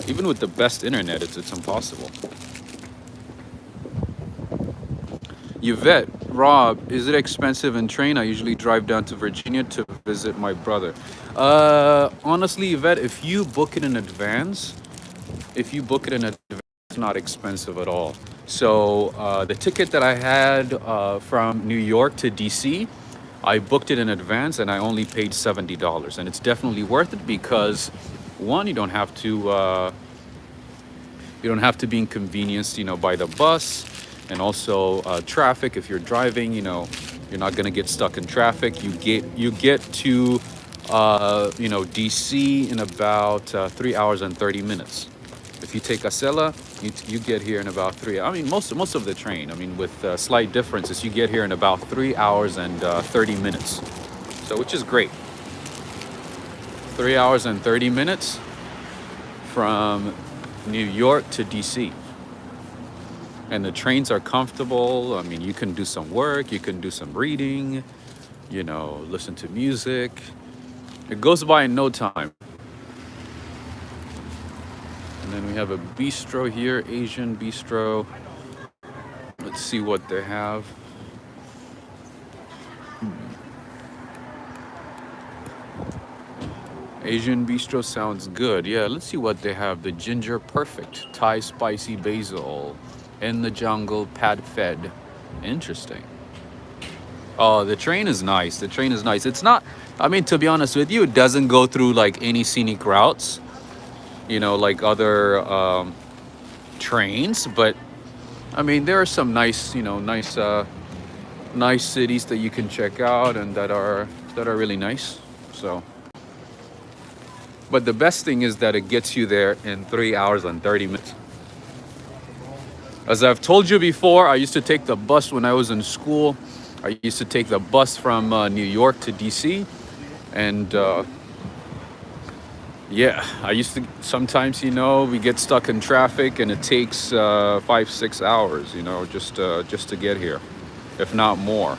Even with the best internet, it's impossible. Yvette, Rob, is it expensive in train? I usually drive down to Virginia to visit my brother. Honestly, Yvette, if you book it in advance, it's not expensive at all. So the ticket that I had from New York to DC, I booked it in advance and I only paid $70. And it's definitely worth it because, one, you don't have to be inconvenienced, you know, by the bus, and also traffic. If you're driving, you know, you're not gonna get stuck in traffic. You get to you know, DC in about 3 hours and 30 minutes. If you take Acela, you get here in about 3. I mean, most of the train. I mean, with slight differences, you get here in about 3 hours and 30 minutes. So, which is great. 3 hours and 30 minutes from New York to DC. And the trains are comfortable. I mean, you can do some work, you can do some reading, you know, listen to music. It goes by in no time. And then we have a bistro here, Asian bistro. Let's see what they have. Asian bistro sounds good. Yeah, let's see what they have. The ginger perfect, Thai spicy basil, in the jungle pad fed. Interesting. Oh, the train is nice. The train is nice. It's not, I mean, to be honest with you, it doesn't go through like any scenic routes, you know, like other trains. But I mean, there are some nice, you know, nice cities that you can check out and that are really nice. So. But the best thing is that it gets you there in 3 hours and 30 minutes. As I've told you before, I used to take the bus when I was in school. I used to take the bus from New York to DC. And yeah, I used to, sometimes, you know, we get stuck in traffic and it takes 5-6 hours, you know, just to get here, if not more.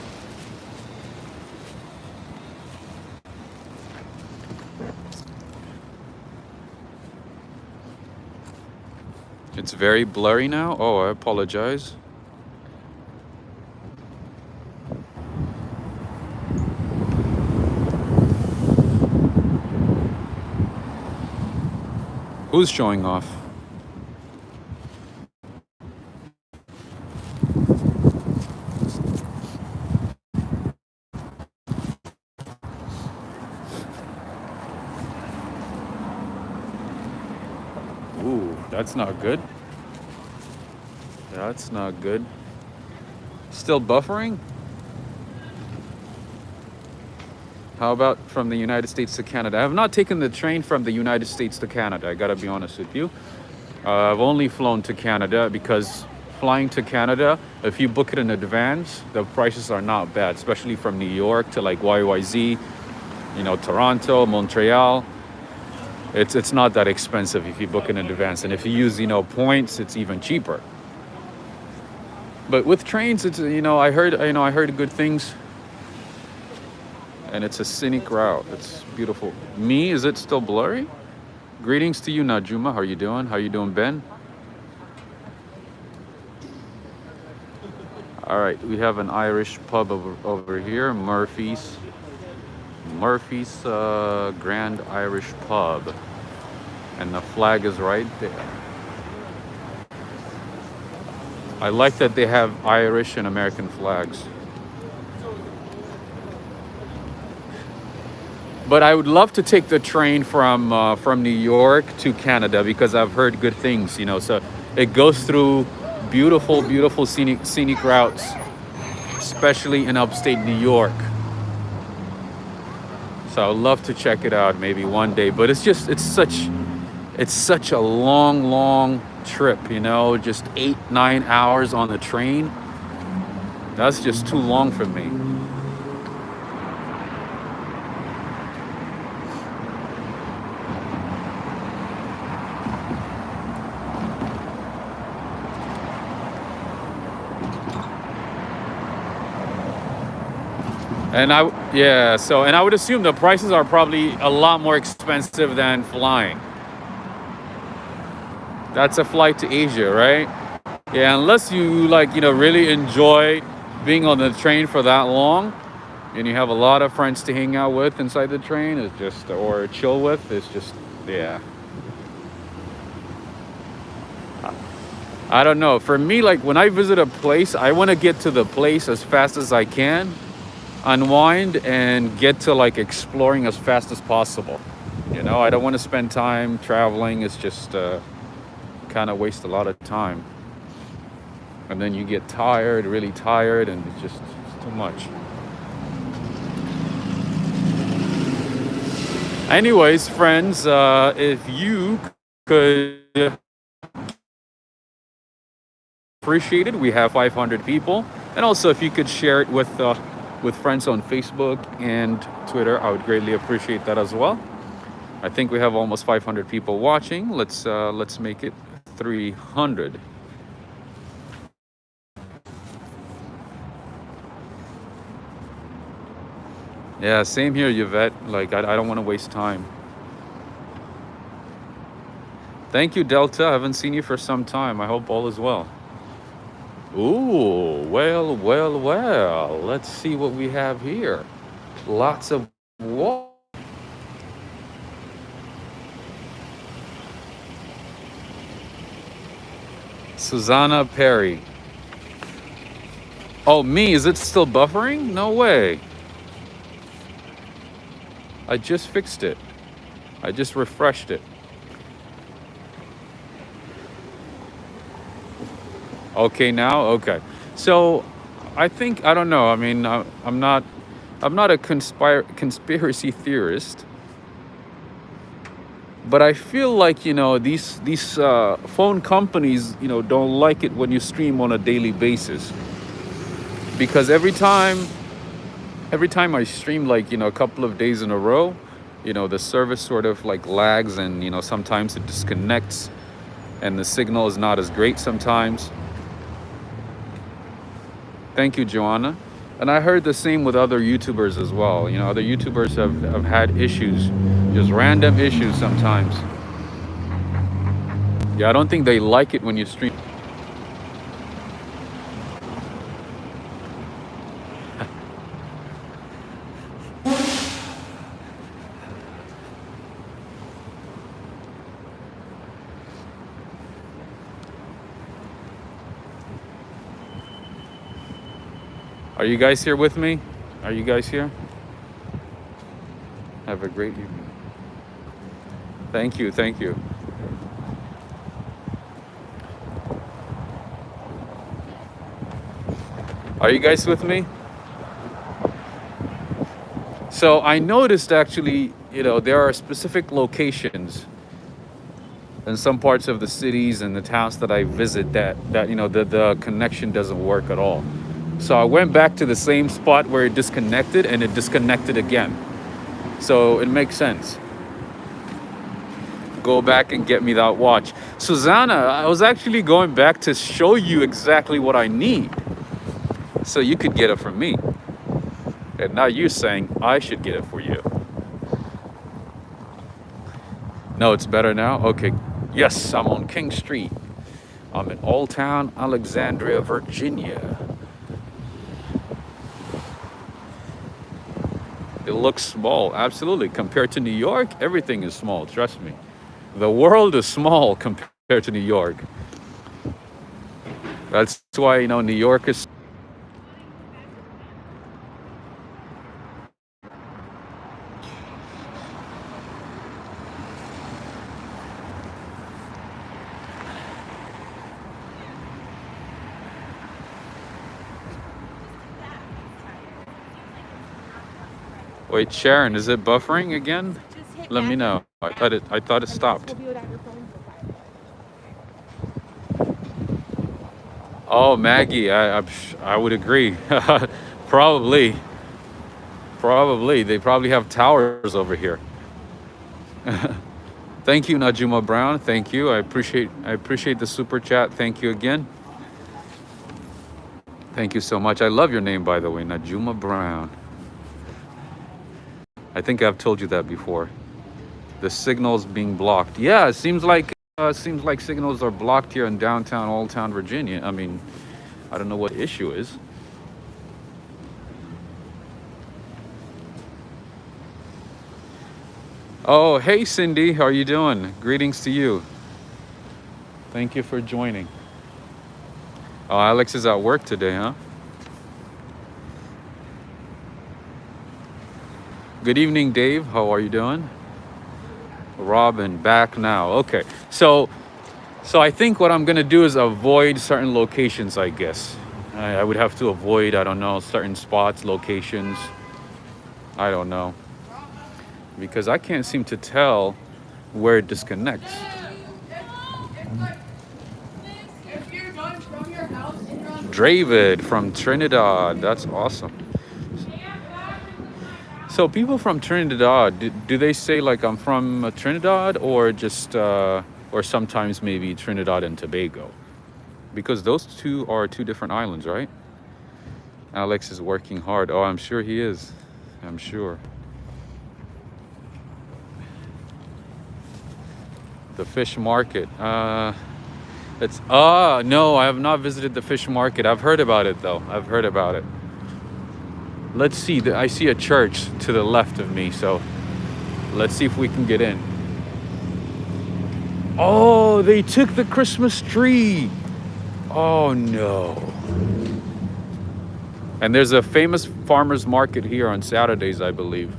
It's very blurry now. Oh, I apologize. Who's showing off? Ooh, that's not good. That's not good. Still buffering? How about from the United States to Canada? I have not taken the train from the United States to Canada, I gotta be honest with you. I've only flown to Canada because flying to Canada, if you book it in advance, the prices are not bad, especially from New York to like YYZ, you know, Toronto, Montreal. It's not that expensive if you book in advance. And if you use, you know, points, it's even cheaper. But with trains, it's, you know, I heard good things. And it's a scenic route. It's beautiful. Me, is it still blurry? Greetings to you, Najuma. How are you doing? How you doing, Ben? All right, we have an Irish pub over here, Murphy's Grand Irish Pub. And the flag is right there. I like that they have Irish and American flags. But I would love to take the train from New York to Canada because I've heard good things, you know. So it goes through beautiful, beautiful scenic routes, especially in upstate New York. So I'd love to check it out maybe one day. But it's such a long trip, you know, just 8-9 hours on the train. That's just too long for me. And I would assume the prices are probably a lot more expensive than flying. That's a flight to Asia, right? Yeah, unless you like, you know, really enjoy being on the train for that long and you have a lot of friends to hang out with inside the train, it's just, or chill with, it's just, yeah. I don't know. For me, like when I visit a place, I want to get to the place as fast as I can, unwind, and get to like exploring as fast as possible. You know, I don't want to spend time traveling. It's just kind of waste a lot of time. And then you get tired, really tired, and it's too much. Anyways, friends, if you could appreciate it, we have 500 people. And also if you could share it with friends on Facebook and Twitter, I would greatly appreciate that as well. I think we have almost 500 people watching. Let's make it 300. Yeah, same here, Yvette. Like, I don't want to waste time. Thank you, Delta. I haven't seen you for some time. I hope all is well. Ooh, well, well, well. Let's see what we have here. Lots of water. Susanna Perry. Oh, me? Is it still buffering? No way. I just fixed it. I just refreshed it. Okay, now? Okay. So, I think, I don't know. I mean, I'm not a conspiracy theorist, but I feel like, you know, these phone companies, you know, don't like it when you stream on a daily basis, because every time I stream, like, you know, a couple of days in a row, you know, the service sort of like lags, and, you know, sometimes it disconnects and the signal is not as great sometimes. Thank you, Joanna. And I heard the same with other YouTubers as well. You know, other YouTubers have had issues, just random issues sometimes. Yeah, I don't think they like it when you stream. Are you guys here with me? Are you guys here? Have a great evening. Thank you, thank you. Are you guys with me? So I noticed, actually, you know, there are specific locations in some parts of the cities and the towns that I visit that you know, the connection doesn't work at all. So I went back to the same spot where it disconnected, and it disconnected again. So it makes sense. Go back and get me that watch. Susanna, I was actually going back to show you exactly what I need, so you could get it from me. And now you're saying I should get it for you. No, it's better now? Okay. Yes, I'm on King Street. I'm in Old Town, Alexandria, Virginia. It looks small, absolutely. Compared to New York, everything is small, trust me. The world is small compared to New York. That's why, you know, New York is... Wait, Sharon, is it buffering again? Let me know. I thought it stopped. Oh, Maggie, I would agree. Probably. They probably have towers over here. Thank you, Najuma Brown. Thank you. I appreciate the super chat. Thank you again. Thank you so much. I love your name, by the way, Najuma Brown. I think I've told you that before. The signal's being blocked. Yeah, it seems like signals are blocked here in downtown Old Town, Virginia. I mean, I don't know what the issue is. Oh, hey Cindy, how are you doing? Greetings to you. Thank you for joining. Oh, Alex is at work today, huh? Good evening, Dave. How are you doing? Robin, back now. Okay, so I think what I'm gonna do is avoid certain locations, I guess. I would have to avoid, I don't know, certain spots, locations. I don't know. Because I can't seem to tell where it disconnects. David from Trinidad, that's awesome. So people from Trinidad, do they say like I'm from Trinidad, or just or sometimes maybe Trinidad and Tobago? Because those two are two different islands, right? Alex is working hard. Oh, I'm sure he is. I'm sure. The fish market. It's no, I have not visited the fish market. I've heard about it though. I've heard about it. Let's see. I see a church to the left of me, so let's see if we can get in. Oh, they took the Christmas tree. Oh no. And there's a famous farmers market here on Saturdays, I believe.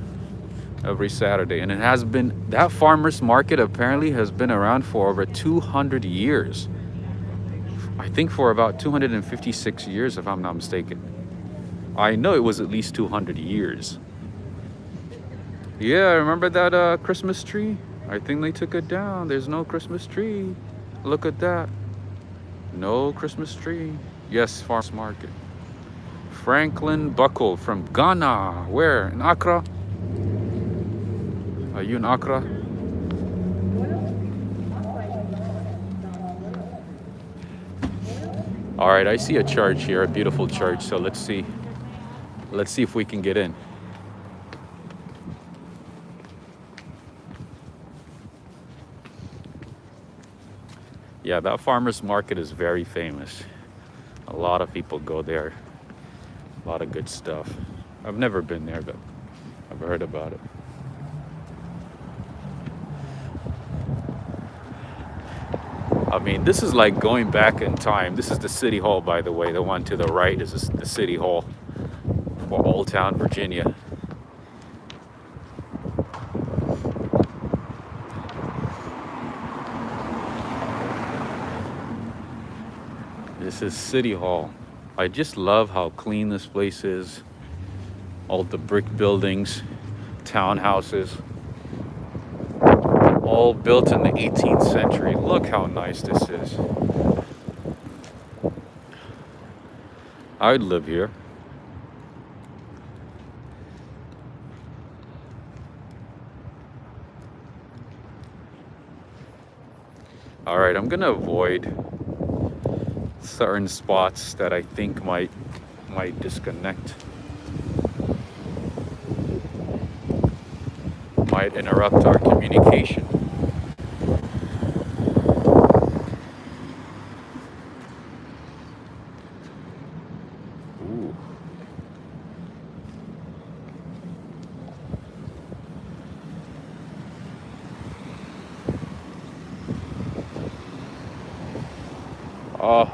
Every Saturday. And it has been, that farmers market apparently has been around for over 200 years. I think for about 256 years, if I'm not mistaken. I know it was at least 200 years. Yeah, remember that Christmas tree? I think they took it down. There's no Christmas tree. Look at that. No Christmas tree. Yes, farmers market. Franklin Buckle from Ghana. Where? In Accra? Are you in Accra? All right, I see a church here, a beautiful church. So let's see if we can get in. Yeah, that farmers market is very famous. A lot of people go there. A lot of good stuff. I've never been there, but I've heard about it. I mean, this is like going back in time. This is the city hall, by the way. The one to the right is the city hall for Old Town, Virginia. This is City Hall. I just love how clean this place is. All the brick buildings, townhouses, all built in the 18th century. Look how nice this is. I'd live here. All right, I'm gonna avoid certain spots that I think might disconnect, might interrupt our communication. Ooh.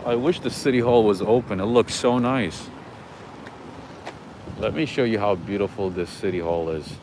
I wish the city hall was open. It looks so nice. Let me show you how beautiful this city hall is.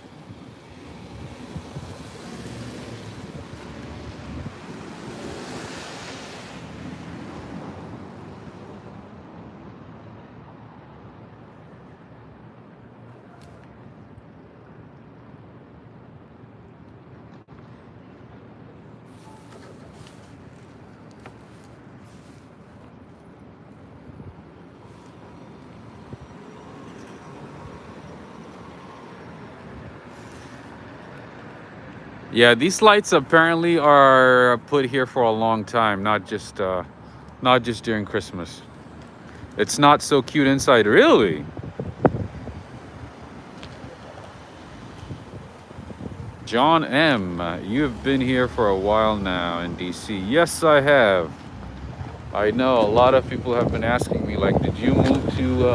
Yeah, these lights apparently are put here for a long time, not just during Christmas. It's not so cute inside, really. John M, you have been here for a while now in DC. Yes, I have. I know a lot of people have been asking me, like, did you move to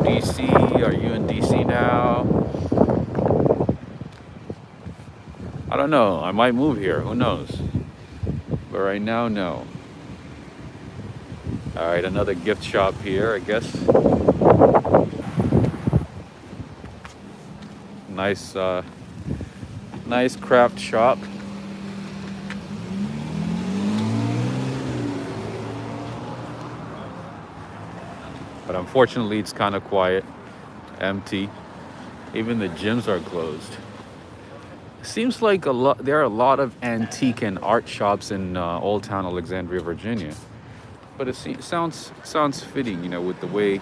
DC? Are you in DC now? I don't know. I might move here. Who knows? But right now, no. All right, another gift shop here, I guess. Nice craft shop. But unfortunately, it's kind of quiet, empty. Even the gyms are closed. Seems like there are a lot of antique and art shops in Old Town Alexandria, Virginia. But it sounds fitting, you know, with the way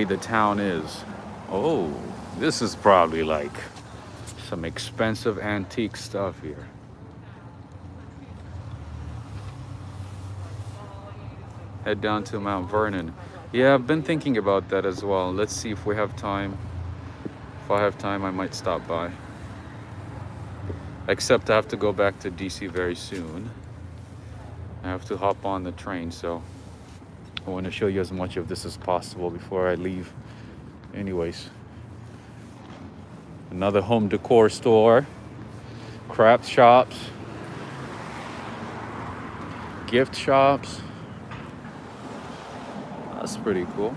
the town is. Oh, This is probably like some expensive antique stuff here. Head down to Mount Vernon. Yeah, I've been thinking about that as well. Let's see if we have time. If I have time, I might stop by. Except I have to go back to DC very soon. I have to hop on the train, so I want to show you as much of this as possible before I leave. Anyways, another home decor store, craft shops, gift shops. That's pretty cool.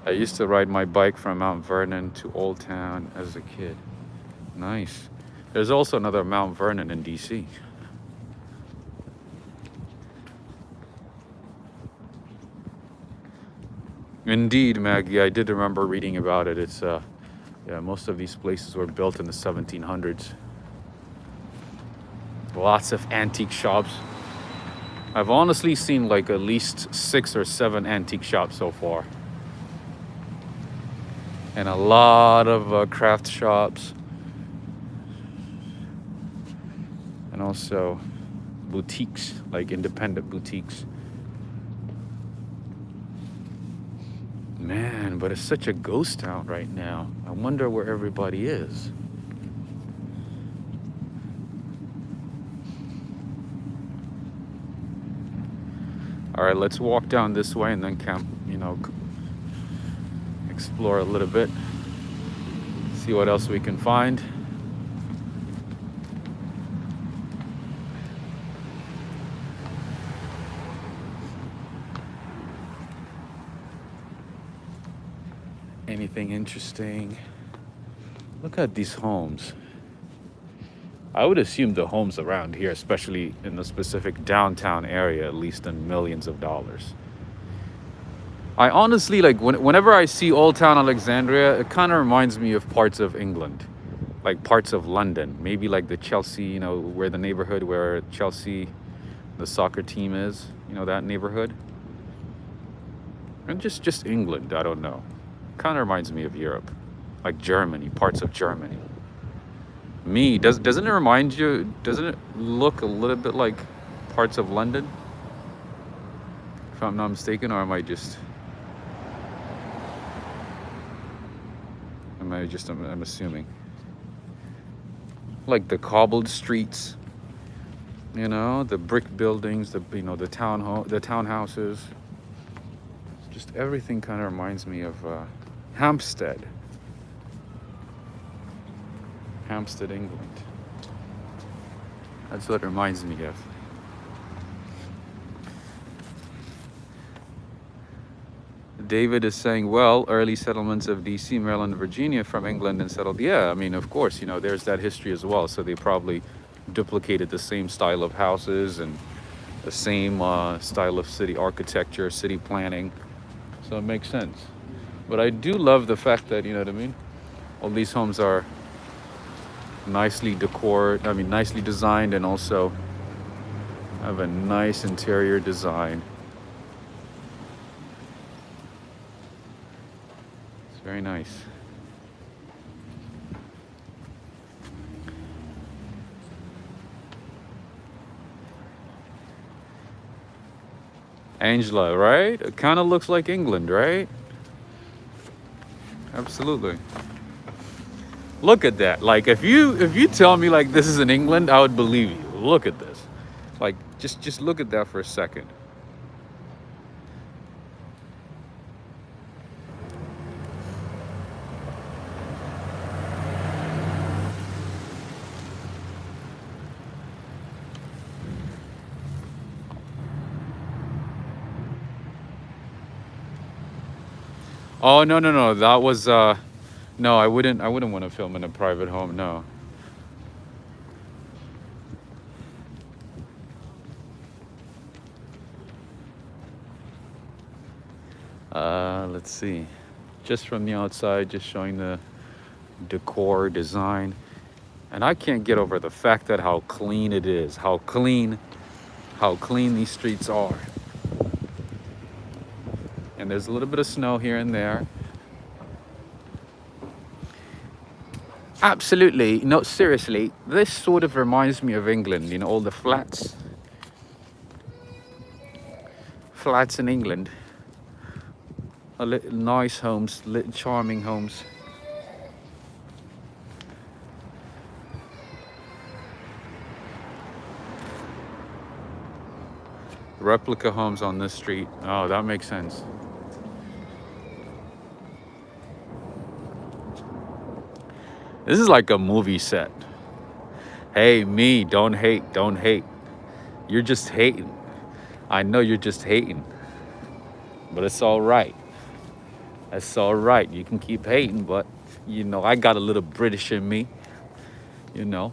I used to ride my bike from Mount Vernon to Old Town as a kid. Nice. There's also another Mount Vernon in DC. Indeed, Maggie, I did remember reading about it. It's yeah, most of these places were built in the 1700s. Lots of antique shops. I've honestly seen like at least 6 or 7 antique shops so far. And a lot of craft shops. And also boutiques, like independent boutiques. Man, but it's such a ghost town right now. I wonder where everybody is. All right, let's walk down this way and then camp, explore a little bit. See what else we can find. Anything interesting? Look at these homes. I would assume the homes around here, especially in the specific downtown area, at least in millions of dollars. I honestly, like, whenever I see Old Town Alexandria, it kind of reminds me of parts of England, like parts of London, maybe like the Chelsea, where the neighborhood where Chelsea, the soccer team is, that neighborhood. And just England, I don't know. Kind of reminds me of Europe, like Germany, parts of Germany. Doesn't it remind you, doesn't it look a little bit like parts of London? If I'm not mistaken, or am I I'm assuming. Like the cobbled streets, the brick buildings, the townhouses. Just everything kind of reminds me of Hampstead, England. That's what it reminds me of. David is saying, well, early settlements of DC, Maryland, Virginia from England and settled. Yeah, I mean, of course, there's that history as well. So they probably duplicated the same style of houses and the same style of city architecture, city planning. So it makes sense. But I do love the fact that, all these homes are nicely nicely designed, and also have a nice interior design. It's very nice. Angela, right? It kind of looks like England, right? Absolutely. Look at that. Like, if you tell me like this is in England, I would believe you. Look at this. Like, just look at that for a second. Oh, no. That was no, I wouldn't want to film in a private home, no. Let's see. Just from the outside, just showing the decor design. And I can't get over the fact that how clean it is, how clean these streets are. and there's a little bit of snow here and there. Absolutely. No, seriously, this sort of reminds me of England, you know, all the flats. Flats in England. Nice homes, charming homes. Replica homes on this street. Oh, that makes sense. This is like a movie set. Hey, me, don't hate, don't hate. You're just hating. I know you're just hating. But it's all right. It's all right. You can keep hating, but, you know, I got a little British in me, you know.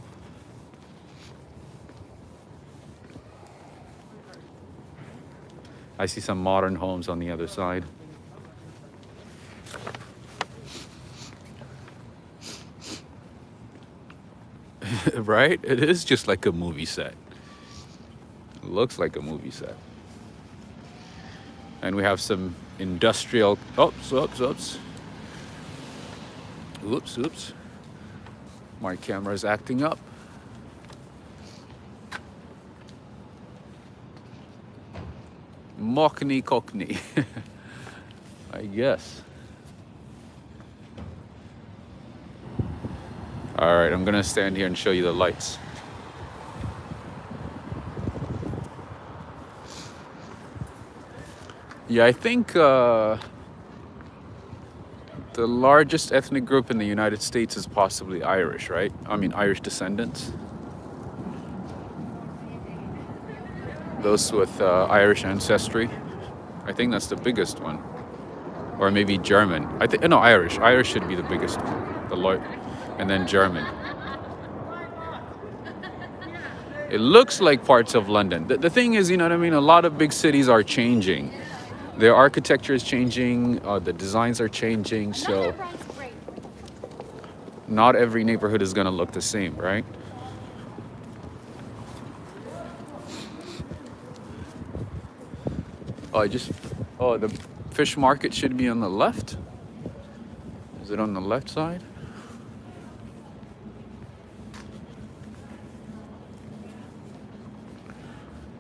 I see some modern homes on the other side. Right? It is just like a movie set. It looks like a movie set. And we have some industrial... Oops. My camera's acting up. Mockney Cockney. I guess. All right, I'm gonna stand here and show you the lights. Yeah, I think the largest ethnic group in the United States is possibly Irish, right? I mean, Irish descendants. Those with Irish ancestry. I think that's the biggest one. Or maybe German. I think no, Irish. Irish should be the biggest one. And then German. It looks like parts of London. The thing is, you know what I mean? A lot of big cities are changing. Their architecture is changing. The designs are changing. So not every neighborhood is going to look the same, right? The fish market should be on the left. Is it on the left side?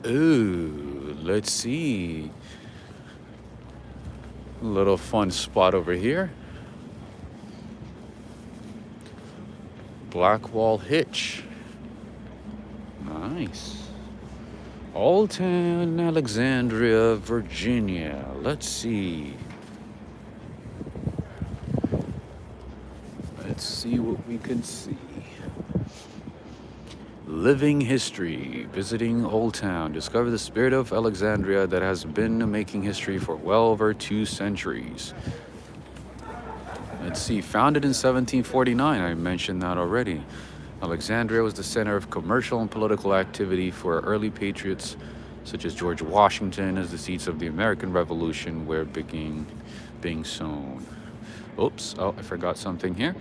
Ooh, let's see. A little fun spot over here. Blackwall Hitch. Nice. Old Town, Alexandria, Virginia. Let's see. Let's see what we can see. Living history. Visiting Old Town. Discover the spirit of Alexandria that has been making history for well over 2 centuries. Let's see. Founded in 1749. I mentioned that already. Alexandria was the center of commercial and political activity for early patriots such as George Washington, as the seeds of the American Revolution were being sown. Oops, I forgot something here.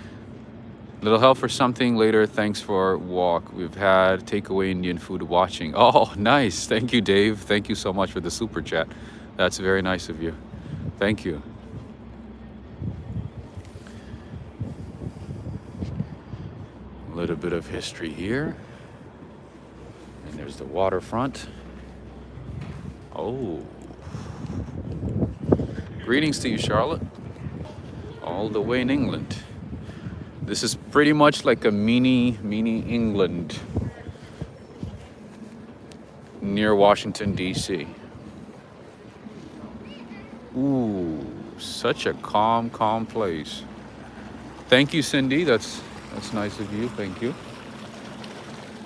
Little help for something later. Thanks for walk. We've had takeaway Indian food watching. Oh, nice. Thank you, Dave. Thank you so much for the super chat. That's very nice of you. Thank you. A little bit of history here. And there's the waterfront. Oh. Greetings to you, Charlotte. All the way in England. This is pretty much like a mini England near Washington, D.C. Ooh, such a calm place. Thank you, Cindy. That's nice of you. Thank you.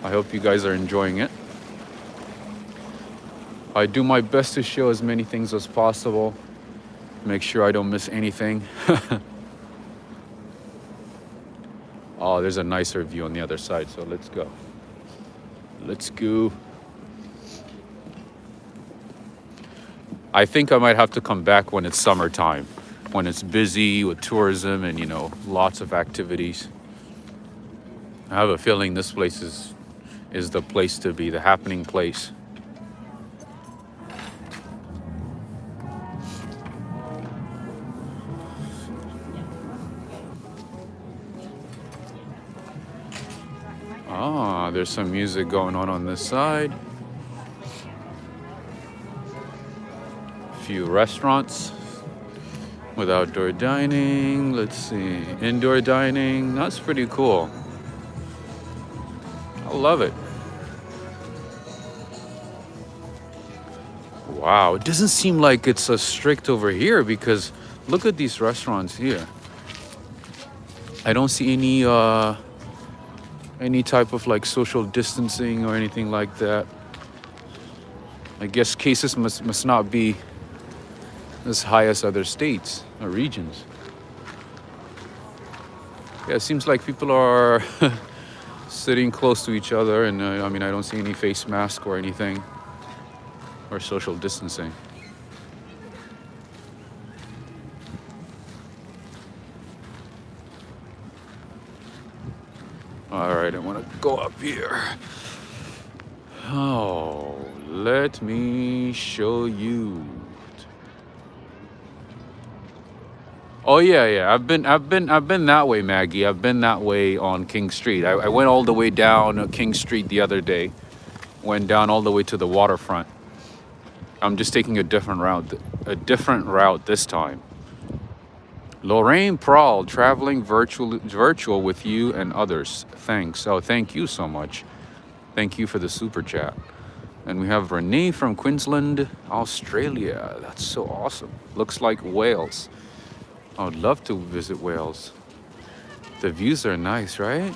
I hope you guys are enjoying it. I do my best to show as many things as possible. Make sure I don't miss anything. Oh, there's a nicer view on the other side, so let's go. Let's go. I think I might have to come back when it's summertime, when it's busy with tourism and, you know, lots of activities. I have a feeling this place is the place to be, the happening place. Ah, there's some music going on this side. A few restaurants with outdoor dining. Let's see, indoor dining. That's pretty cool. I love it. Wow, it doesn't seem like it's as strict over here because look at these restaurants here. I don't see any type of like social distancing or anything like that. I guess cases must not be as high as other states or regions. Yeah, it seems like people are sitting close to each other, and I mean, I don't see any face mask or anything or social distancing. All right, I want to go up here. Oh, let me show you. Oh yeah. I've been that way, Maggie. I've been that way on King Street. I went all the way down King Street the other day. Went down all the way to the waterfront. I'm just taking a different route this time. Lorraine Prawl, traveling virtual with you and others. Thanks. Oh, thank you so much. Thank you for the super chat. And we have Renee from Queensland, Australia. That's so awesome. Looks like Wales. I would love to visit Wales. The views are nice, right?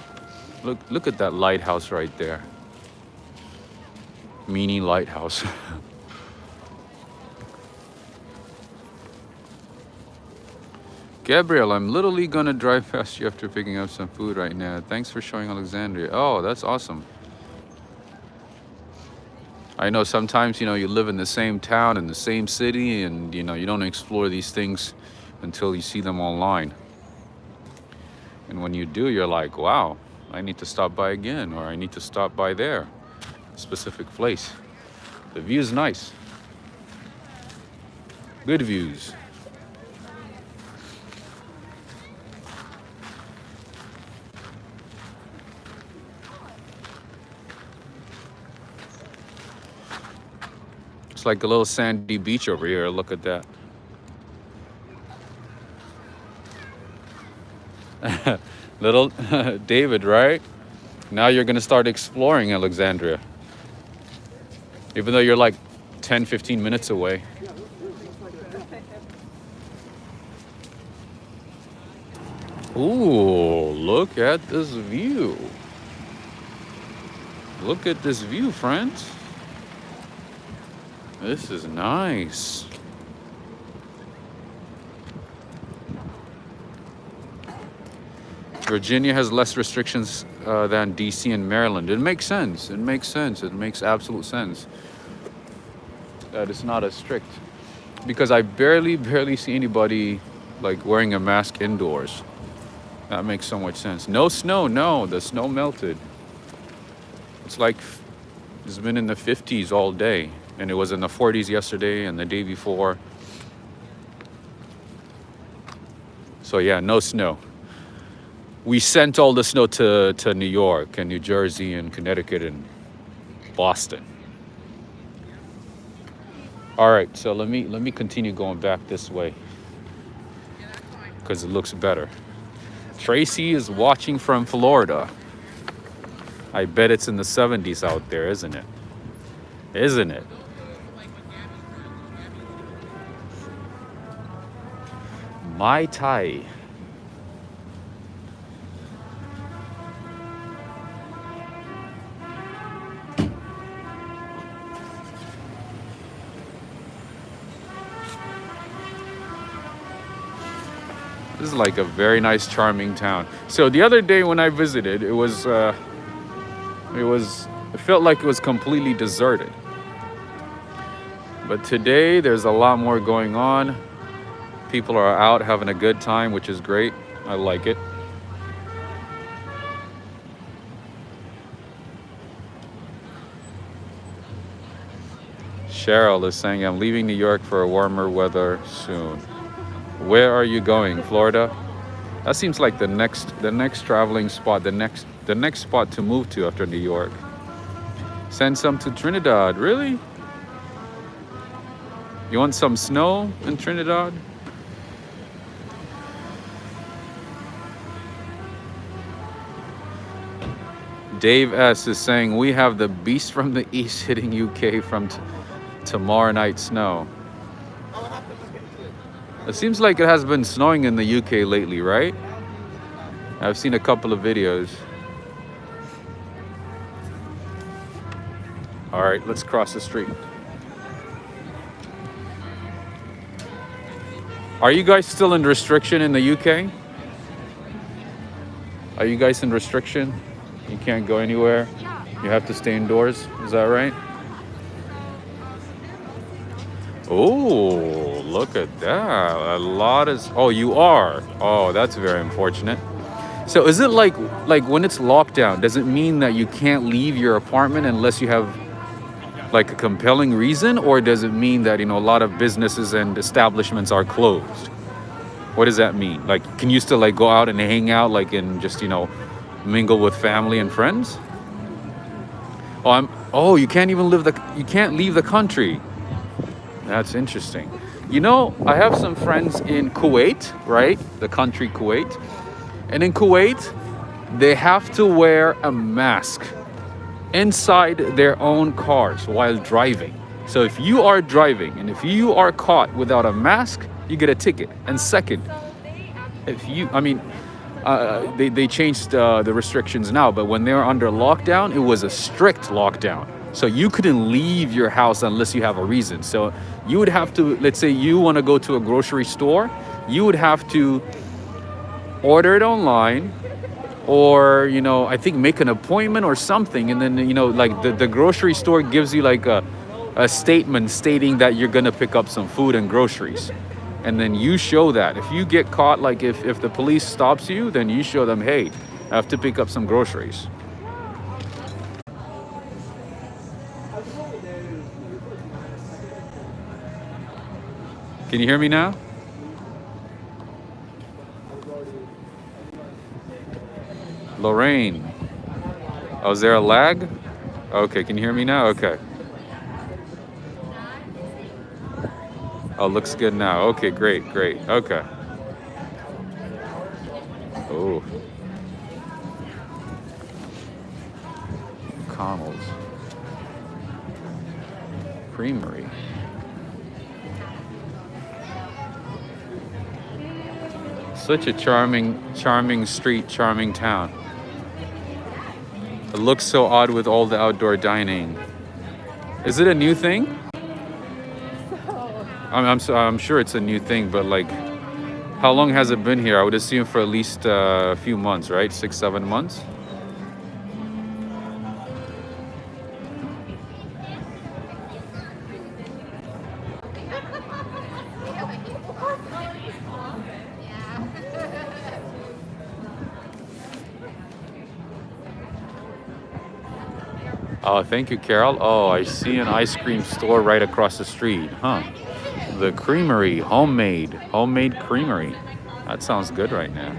Look at that lighthouse right there. Mini lighthouse. Gabriel, I'm literally gonna drive past you after picking up some food right now. Thanks for showing Alexandria. Oh, that's awesome. I know sometimes, you live in the same town, in the same city, and, you don't explore these things until you see them online. And when you do, you're like, wow, I need to stop by again, or I need to stop by there, a specific place. The view is nice. Good views. It's like a little sandy beach over here. Look at that. Little David, right? Now you're gonna start exploring Alexandria. Even though you're like 10, 15 minutes away. Ooh, look at this view. Look at this view, friends. This is nice. Virginia has less restrictions than DC and Maryland. It makes sense. It makes sense. It makes absolute sense that it's not as strict. Because I barely see anybody like wearing a mask indoors. That makes so much sense. No snow, no, the snow melted. It's like it's been in the 50s all day. And it was in the 40s yesterday and the day before. So yeah, no snow. We sent all the snow to New York and New Jersey and Connecticut and Boston. All right, so let me continue going back this way because it looks better. Tracy is watching from Florida. I bet it's in the 70s out there, isn't it? Isn't it? Mai Tai. This is like a very nice, charming town. So the other day when I visited, it felt like it was completely deserted. But today there's a lot more going on. People are out having a good time, which is great. I like it. Cheryl is saying, I'm leaving New York for a warmer weather soon. Where are you going? Florida? That seems like the next traveling spot, the the next spot to move to after New York. Send some to Trinidad. Really? You want some snow in Trinidad? Dave S is saying we have the beast from the east hitting UK from tomorrow night snow. I'll have to look into it. It seems like it has been snowing in the UK lately, right? I've seen a couple of videos. All right, let's cross the street. Are you guys still in restriction in the UK? Are you guys in restriction? You can't go anywhere? You have to stay indoors? Is that right? Oh, look at that. A lot is... Oh, you are? Oh, that's very unfortunate. So is it like when it's lockdown, does it mean that you can't leave your apartment unless you have like a compelling reason? Or does it mean that, you know, a lot of businesses and establishments are closed? What does that mean? Like, can you still like go out and hang out like and just, you know, mingle with family and friends? Oh, you can't even you can't leave the country. That's interesting. You know, I have some friends in Kuwait, right? The country Kuwait. And in Kuwait, they have to wear a mask inside their own cars while driving. So if you are driving and if you are caught without a mask, you get a ticket. And second, if you, I mean, they changed the restrictions now, but when they were under lockdown, it was a strict lockdown. So you couldn't leave your house unless you have a reason. So you would have to, let's say you want to go to a grocery store, you would have to order it online, or, you know, I think make an appointment or something. And then, you know, like the grocery store gives you like a statement stating that you're going to pick up some food and groceries. And then you show that. If you get caught, like if the police stops you, then you show them, hey, I have to pick up some groceries. Can you hear me now? Lorraine. Oh, is there a lag? Okay, can you hear me now? Okay. Oh, looks good now. Okay, great. Okay. Oh. Mcconnell's. Creamery. Such a charming street, charming town. It looks so odd with all the outdoor dining. Is it a new thing? I'm sure it's a new thing, but like, how long has it been here? I would assume for at least a few months, right? 6-7 months? Oh, thank you, Carol. Oh, I see an ice cream store right across the street. Huh. The Creamery, homemade creamery. That sounds good right now.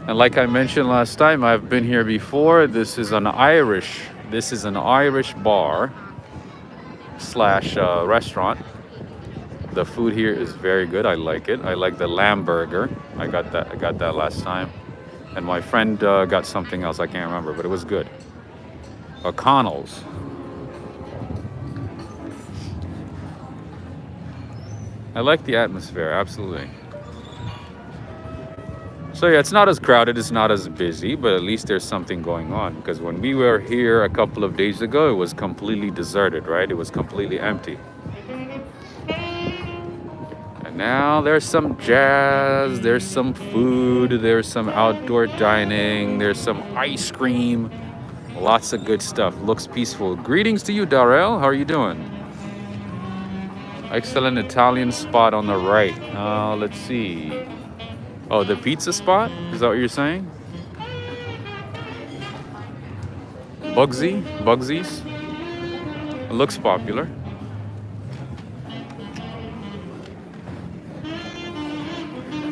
And like I mentioned last time, I've been here before. This is an Irish bar slash restaurant. The food here is very good. I like it. I like the lamb burger. I got that last time. And my friend got something else, I can't remember, but it was good. Mcconnell's. I like the atmosphere, absolutely. So yeah, it's not as crowded, it's not as busy, but at least there's something going on. Because when we were here a couple of days ago, it was completely deserted, right? It was completely empty. And now there's some jazz, there's some food, there's some outdoor dining, there's some ice cream. Lots of good stuff. Looks peaceful. Greetings to you, Darrell. How are you doing? Excellent Italian spot on the right. Let's see. Oh, the pizza spot? Is that what you're saying? Bugsy's? It looks popular.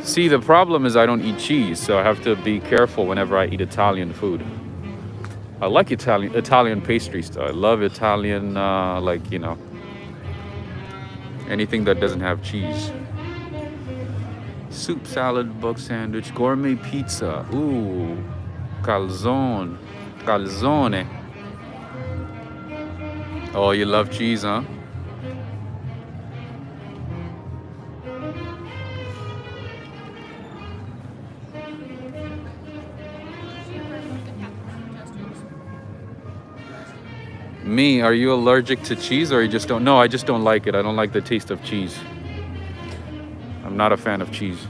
See, the problem is I don't eat cheese, so I have to be careful whenever I eat Italian food. I like Italian pastries though. I love Italian, like, you know, anything that doesn't have cheese. Soup, salad, bug sandwich, gourmet pizza. Ooh, calzone. Calzone. Oh, you love cheese, huh? Me, are you allergic to cheese or you just don't? No, I just don't like it. I don't like the taste of cheese. I'm not a fan of cheese.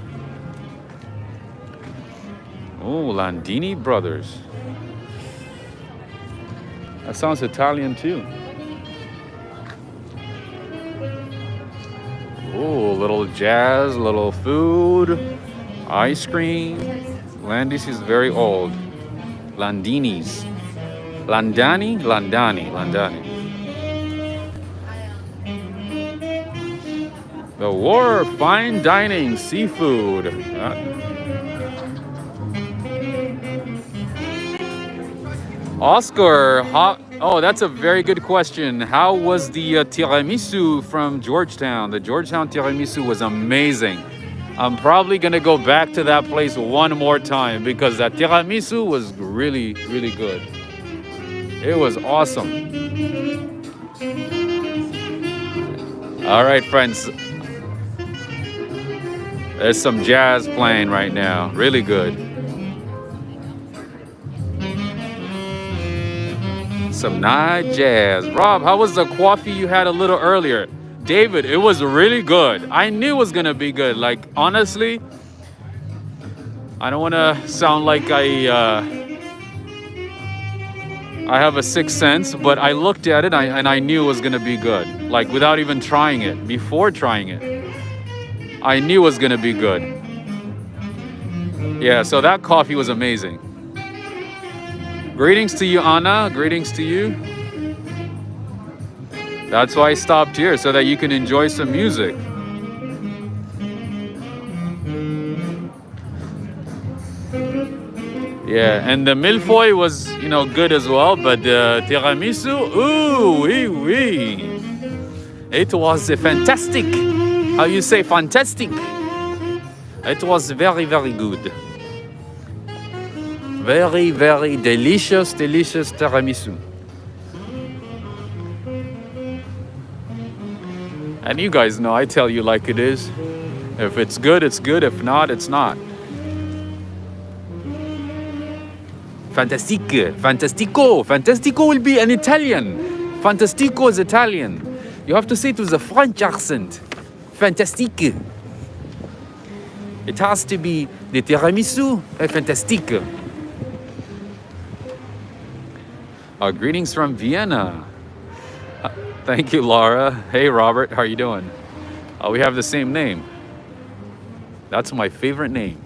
Oh, Landini Brothers. That sounds Italian too. Oh, little jazz, little food, ice cream. Landis is very old. Landini's. Landani? Landani. The War of Fine Dining Seafood. Oscar, oh, that's a very good question. How was the tiramisu from Georgetown? The Georgetown tiramisu was amazing. I'm probably gonna go back to that place one more time because that tiramisu was really, really good. It was awesome. All right, friends. There's some jazz playing right now. Really good. Some nice jazz. Rob, how was the coffee you had a little earlier? David, it was really good. I knew it was gonna be good. Like, honestly, I don't wanna sound like I have a sixth sense, but I looked at it and I knew it was gonna be good. Like, without even trying it, before trying it, I knew it was gonna be good. Yeah, so that coffee was amazing. Greetings to you, Anna. Greetings to you. That's why I stopped here, so that you can enjoy some music. Yeah, and the milfoy was, you know, good as well, but the tiramisu, ooh, wee wee. It was fantastic. How you say fantastic? It was very, very good. Very, very delicious, delicious tiramisu. And you guys know I tell you like it is. If it's good, it's good. If not, it's not. Fantastique, fantastico. Fantastico will be an Italian. Fantastico is Italian. You have to say it with a French accent. Fantastique. It has to be the tiramisu fantastique. Greetings from Vienna. Thank you, Laura. Hey, Robert, how are you doing? We have the same name. That's my favorite name.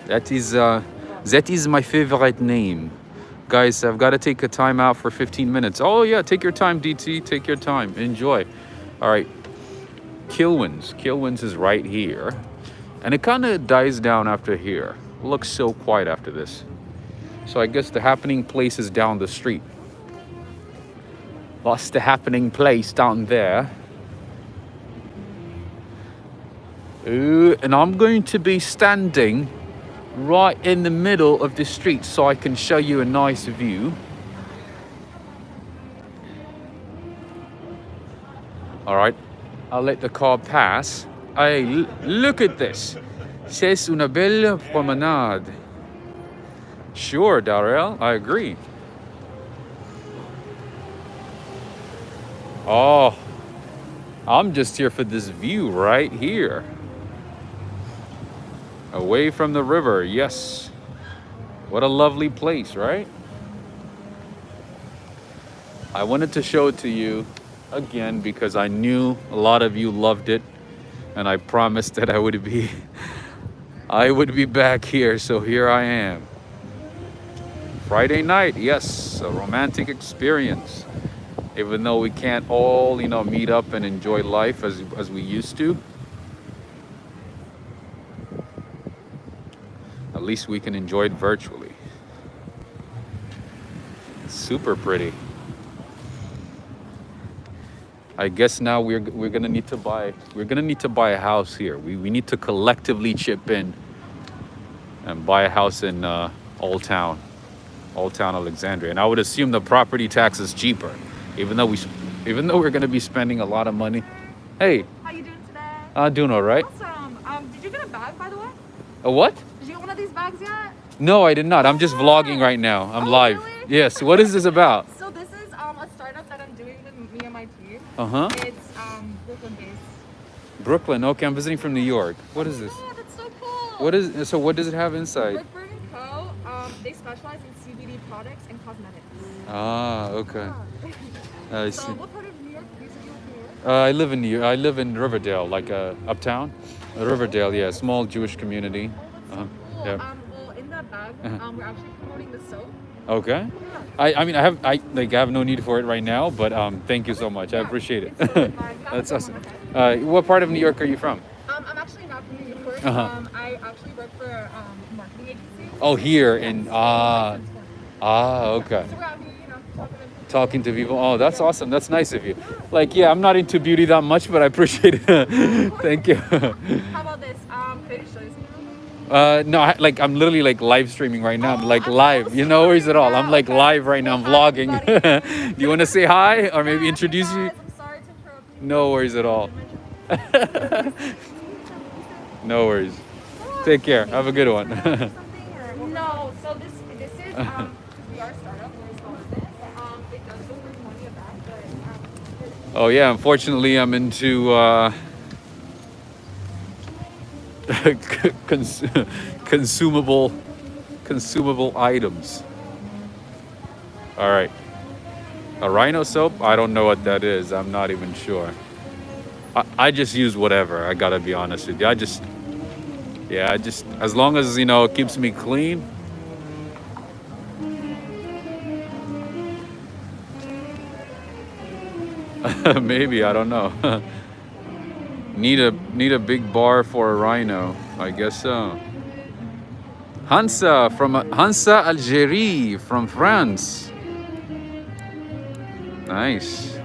That is my favorite name. Guys, I've got to take a time out for 15 minutes. Oh yeah, take your time, DT. Take your time. Enjoy. All right. Kilwins is right here. And it kind of dies down after here. It looks so quiet after this. So I guess the happening place is down the street. That's the happening place down there. Ooh, and I'm going to be standing right in the middle of the street so I can show you a nice view. All right, I'll let the car pass. Hey, look at this. C'est une belle promenade. Sure, Darrell, I agree. Oh, I'm just here for this view right here. Away from the river, yes. What a lovely place, right? I wanted to show it to you again because I knew a lot of you loved it. And I promised that I would be back here, so here I am. Friday night, yes, a romantic experience. Even though we can't all, meet up and enjoy life as we used to, at least we can enjoy it virtually. It's super pretty. I guess now we're gonna need to buy a house here. We need to collectively chip in and buy a house in Old Town Alexandria. And I would assume the property tax is cheaper, even though we're gonna be spending a lot of money. Hey, How you doing today? doing all right. Awesome. Did you get a bag, by the way? A what? Did you get one of these bags yet? No, I did not. I'm just vlogging right now. I'm live. Really? Yes. What is this about? So this is a startup that I'm doing with me and my team. Uh-huh. It's Brooklyn based. Brooklyn. Okay, I'm visiting from New York. What is this? Oh, that's so cool. What does it have inside? Brickburn & Co. They specialize in CBD products and cosmetics. Ah, okay. I So see. what part of New York do you live in? I live in I live in Riverdale, like uptown. Riverdale, yeah, small Jewish community. Oh, that's so cool. Yeah. Well, in that bag, we're actually promoting the soap. Okay. I mean, I have no need for it right now, but thank you so much. I appreciate it. It's totally fine. That's Have a good awesome. one, okay? What part of New York are you from? I'm actually not from New York. Uh-huh. I actually work for a marketing agency. Oh, here Yes. in So okay. we're out here, Talking to people. Oh, that's awesome. That's nice of you. Like, yeah, I'm not into beauty that much, but I appreciate it. Thank you. How about this? Could I show you something? No, I'm literally like live streaming right now. I'm Oh, like I'm live. so No worries at all. sorry. I'm like Okay. live right now. I'm Well, hi, vlogging. everybody. Do you want to say hi or maybe introduce you? Guys, I'm sorry to interrupt you. No worries at all. No worries. Take care. Have a good one. No, so this is we are a startup, we're a small business. It does look like money back, but Oh yeah, unfortunately I'm into consumable items. All right. A rhino soap? I don't know what that is. I'm not even sure. I just use whatever. I gotta be honest with you. I just as long as it keeps me clean. Maybe, I don't know. Need a big bar for a rhino. I guess so. Hansa Algerie from France. Nice.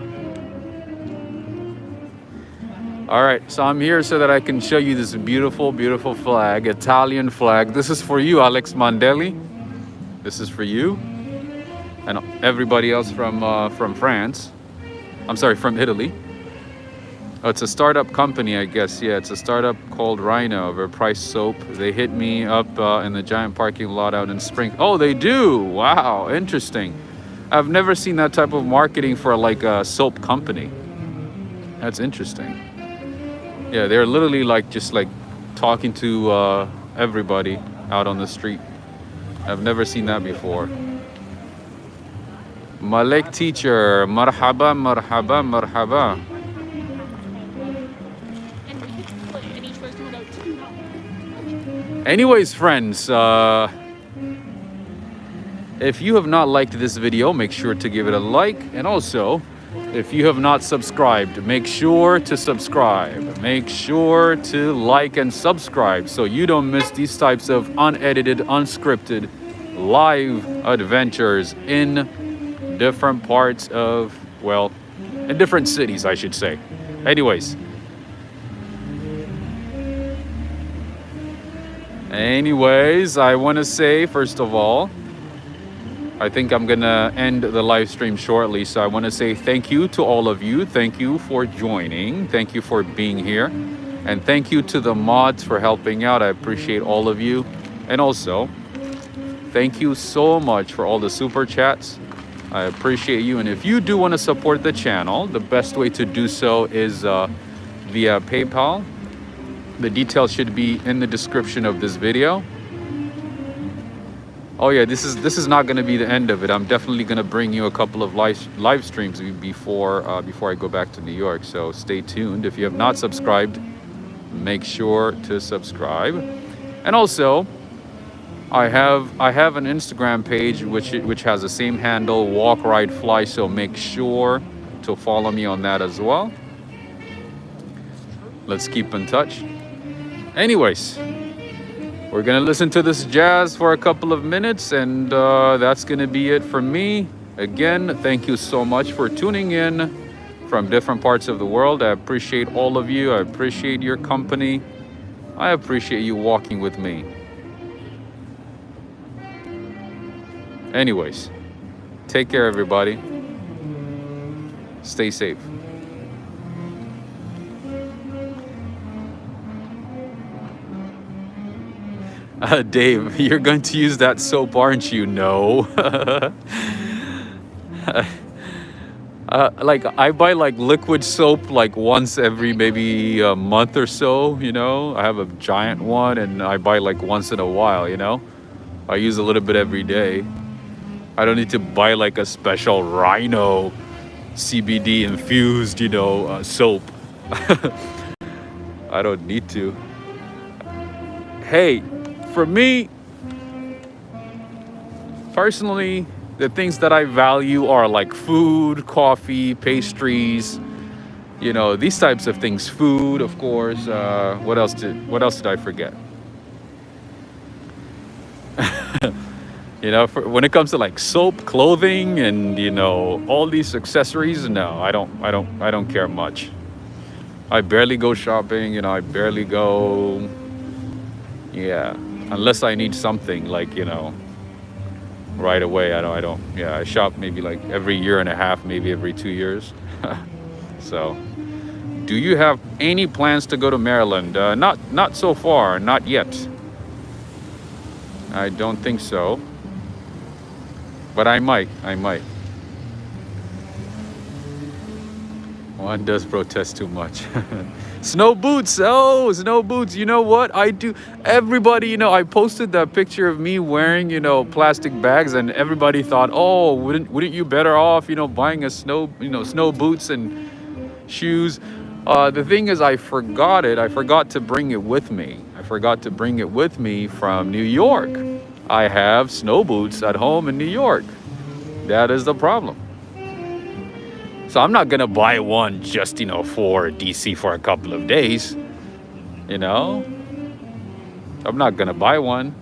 All right, so I'm here so that I can show you this beautiful, beautiful flag, Italian flag. This is for you, Alex Mandelli. This is for you, and everybody else from France. I'm sorry, from Italy. Oh, it's a startup company, I guess. Yeah, it's a startup called Rhino, Overpriced Soap. They hit me up in the giant parking lot out in Spring. Oh, they do. Wow, interesting. I've never seen that type of marketing for like a soap company. That's interesting. Yeah, they're literally just talking to everybody out on the street. I've never seen that before. Malek teacher, marhaba, marhaba, marhaba. Anyways, friends, if you have not liked this video, make sure to give it a like. And also, if you have not subscribed, make sure to subscribe. Make sure to like and subscribe so you don't miss these types of unedited, unscripted, live adventures in different parts of, well, in different cities, I should say. Anyways. I want to say, first of all, I think I'm going to end the live stream shortly. So I want to say thank you to all of you. Thank you for joining. Thank you for being here. And thank you to the mods for helping out. I appreciate all of you. And also, thank you so much for all the super chats. I appreciate you. And if you do want to support the channel, the best way to do so is via PayPal. The details should be in the description of this video. Oh yeah, this is not going to be the end of it. I'm definitely going to bring you a couple of live streams before I go back to New York. So stay tuned. If you have not subscribed, make sure to subscribe. And also, I have an Instagram page which has the same handle, Walk Ride Fly. So make sure to follow me on that as well. Let's keep in touch. Anyways, we're gonna listen to this jazz for a couple of minutes, and that's gonna be it for me. Again, thank you so much for tuning in from different parts of the world. I appreciate all of you. I appreciate your company. I appreciate you walking with me. Anyways, take care, everybody. Stay safe. Dave, you're going to use that soap, aren't you? No. Like I buy like liquid soap like once every maybe a month or so, you know. I have a giant one and I buy like once in a while, you know. I use a little bit every day. I don't need to buy like a special Rhino CBD infused, you know, soap. I don't need to. Hey, for me, personally, the things that I value are like food, coffee, pastries, you know, these types of things. Food, of course. What else did I forget? You know, when it comes to like soap, clothing, and you know all these accessories, no, I don't care much. I barely go shopping. You know, I barely go. Yeah, unless I need something like, you know, right away. I don't. Yeah, I shop maybe like every year and a half, maybe every 2 years. So, do you have any plans to go to Maryland? Not so far, not yet. I don't think so. But I might. One does protest too much. Snow boots. Oh, snow boots. You know what? I do. Everybody, you know, I posted that picture of me wearing, you know, plastic bags, and everybody thought, oh, wouldn't you better off, you know, buying a snow boots and shoes. The thing is, I forgot it. I forgot to bring it with me. From New York. I have snow boots at home in New York. That is the problem. So I'm not gonna buy one just, you know, for DC for a couple of days. You know, I'm not gonna buy one.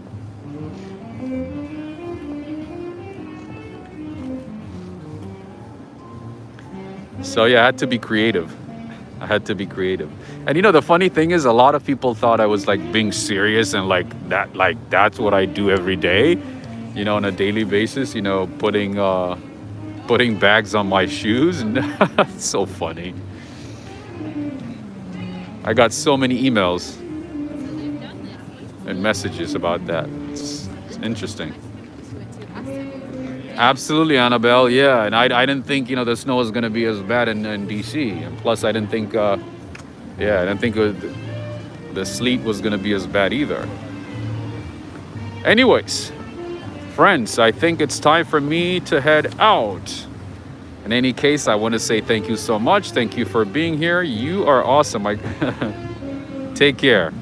So yeah, I had to be creative. And you know, the funny thing is, a lot of people thought I was like being serious and like that's what I do every day, you know, on a daily basis, you know, putting bags on my shoes. And it's so funny. I got so many emails and messages about that. It's interesting. Absolutely, Annabelle. Yeah, and I didn't think, you know, the snow was going to be as bad in DC. And plus, I didn't think, the sleet was going to be as bad either. Anyways, friends, I think it's time for me to head out. In any case, I want to say thank you so much. Thank you for being here. You are awesome. Take care.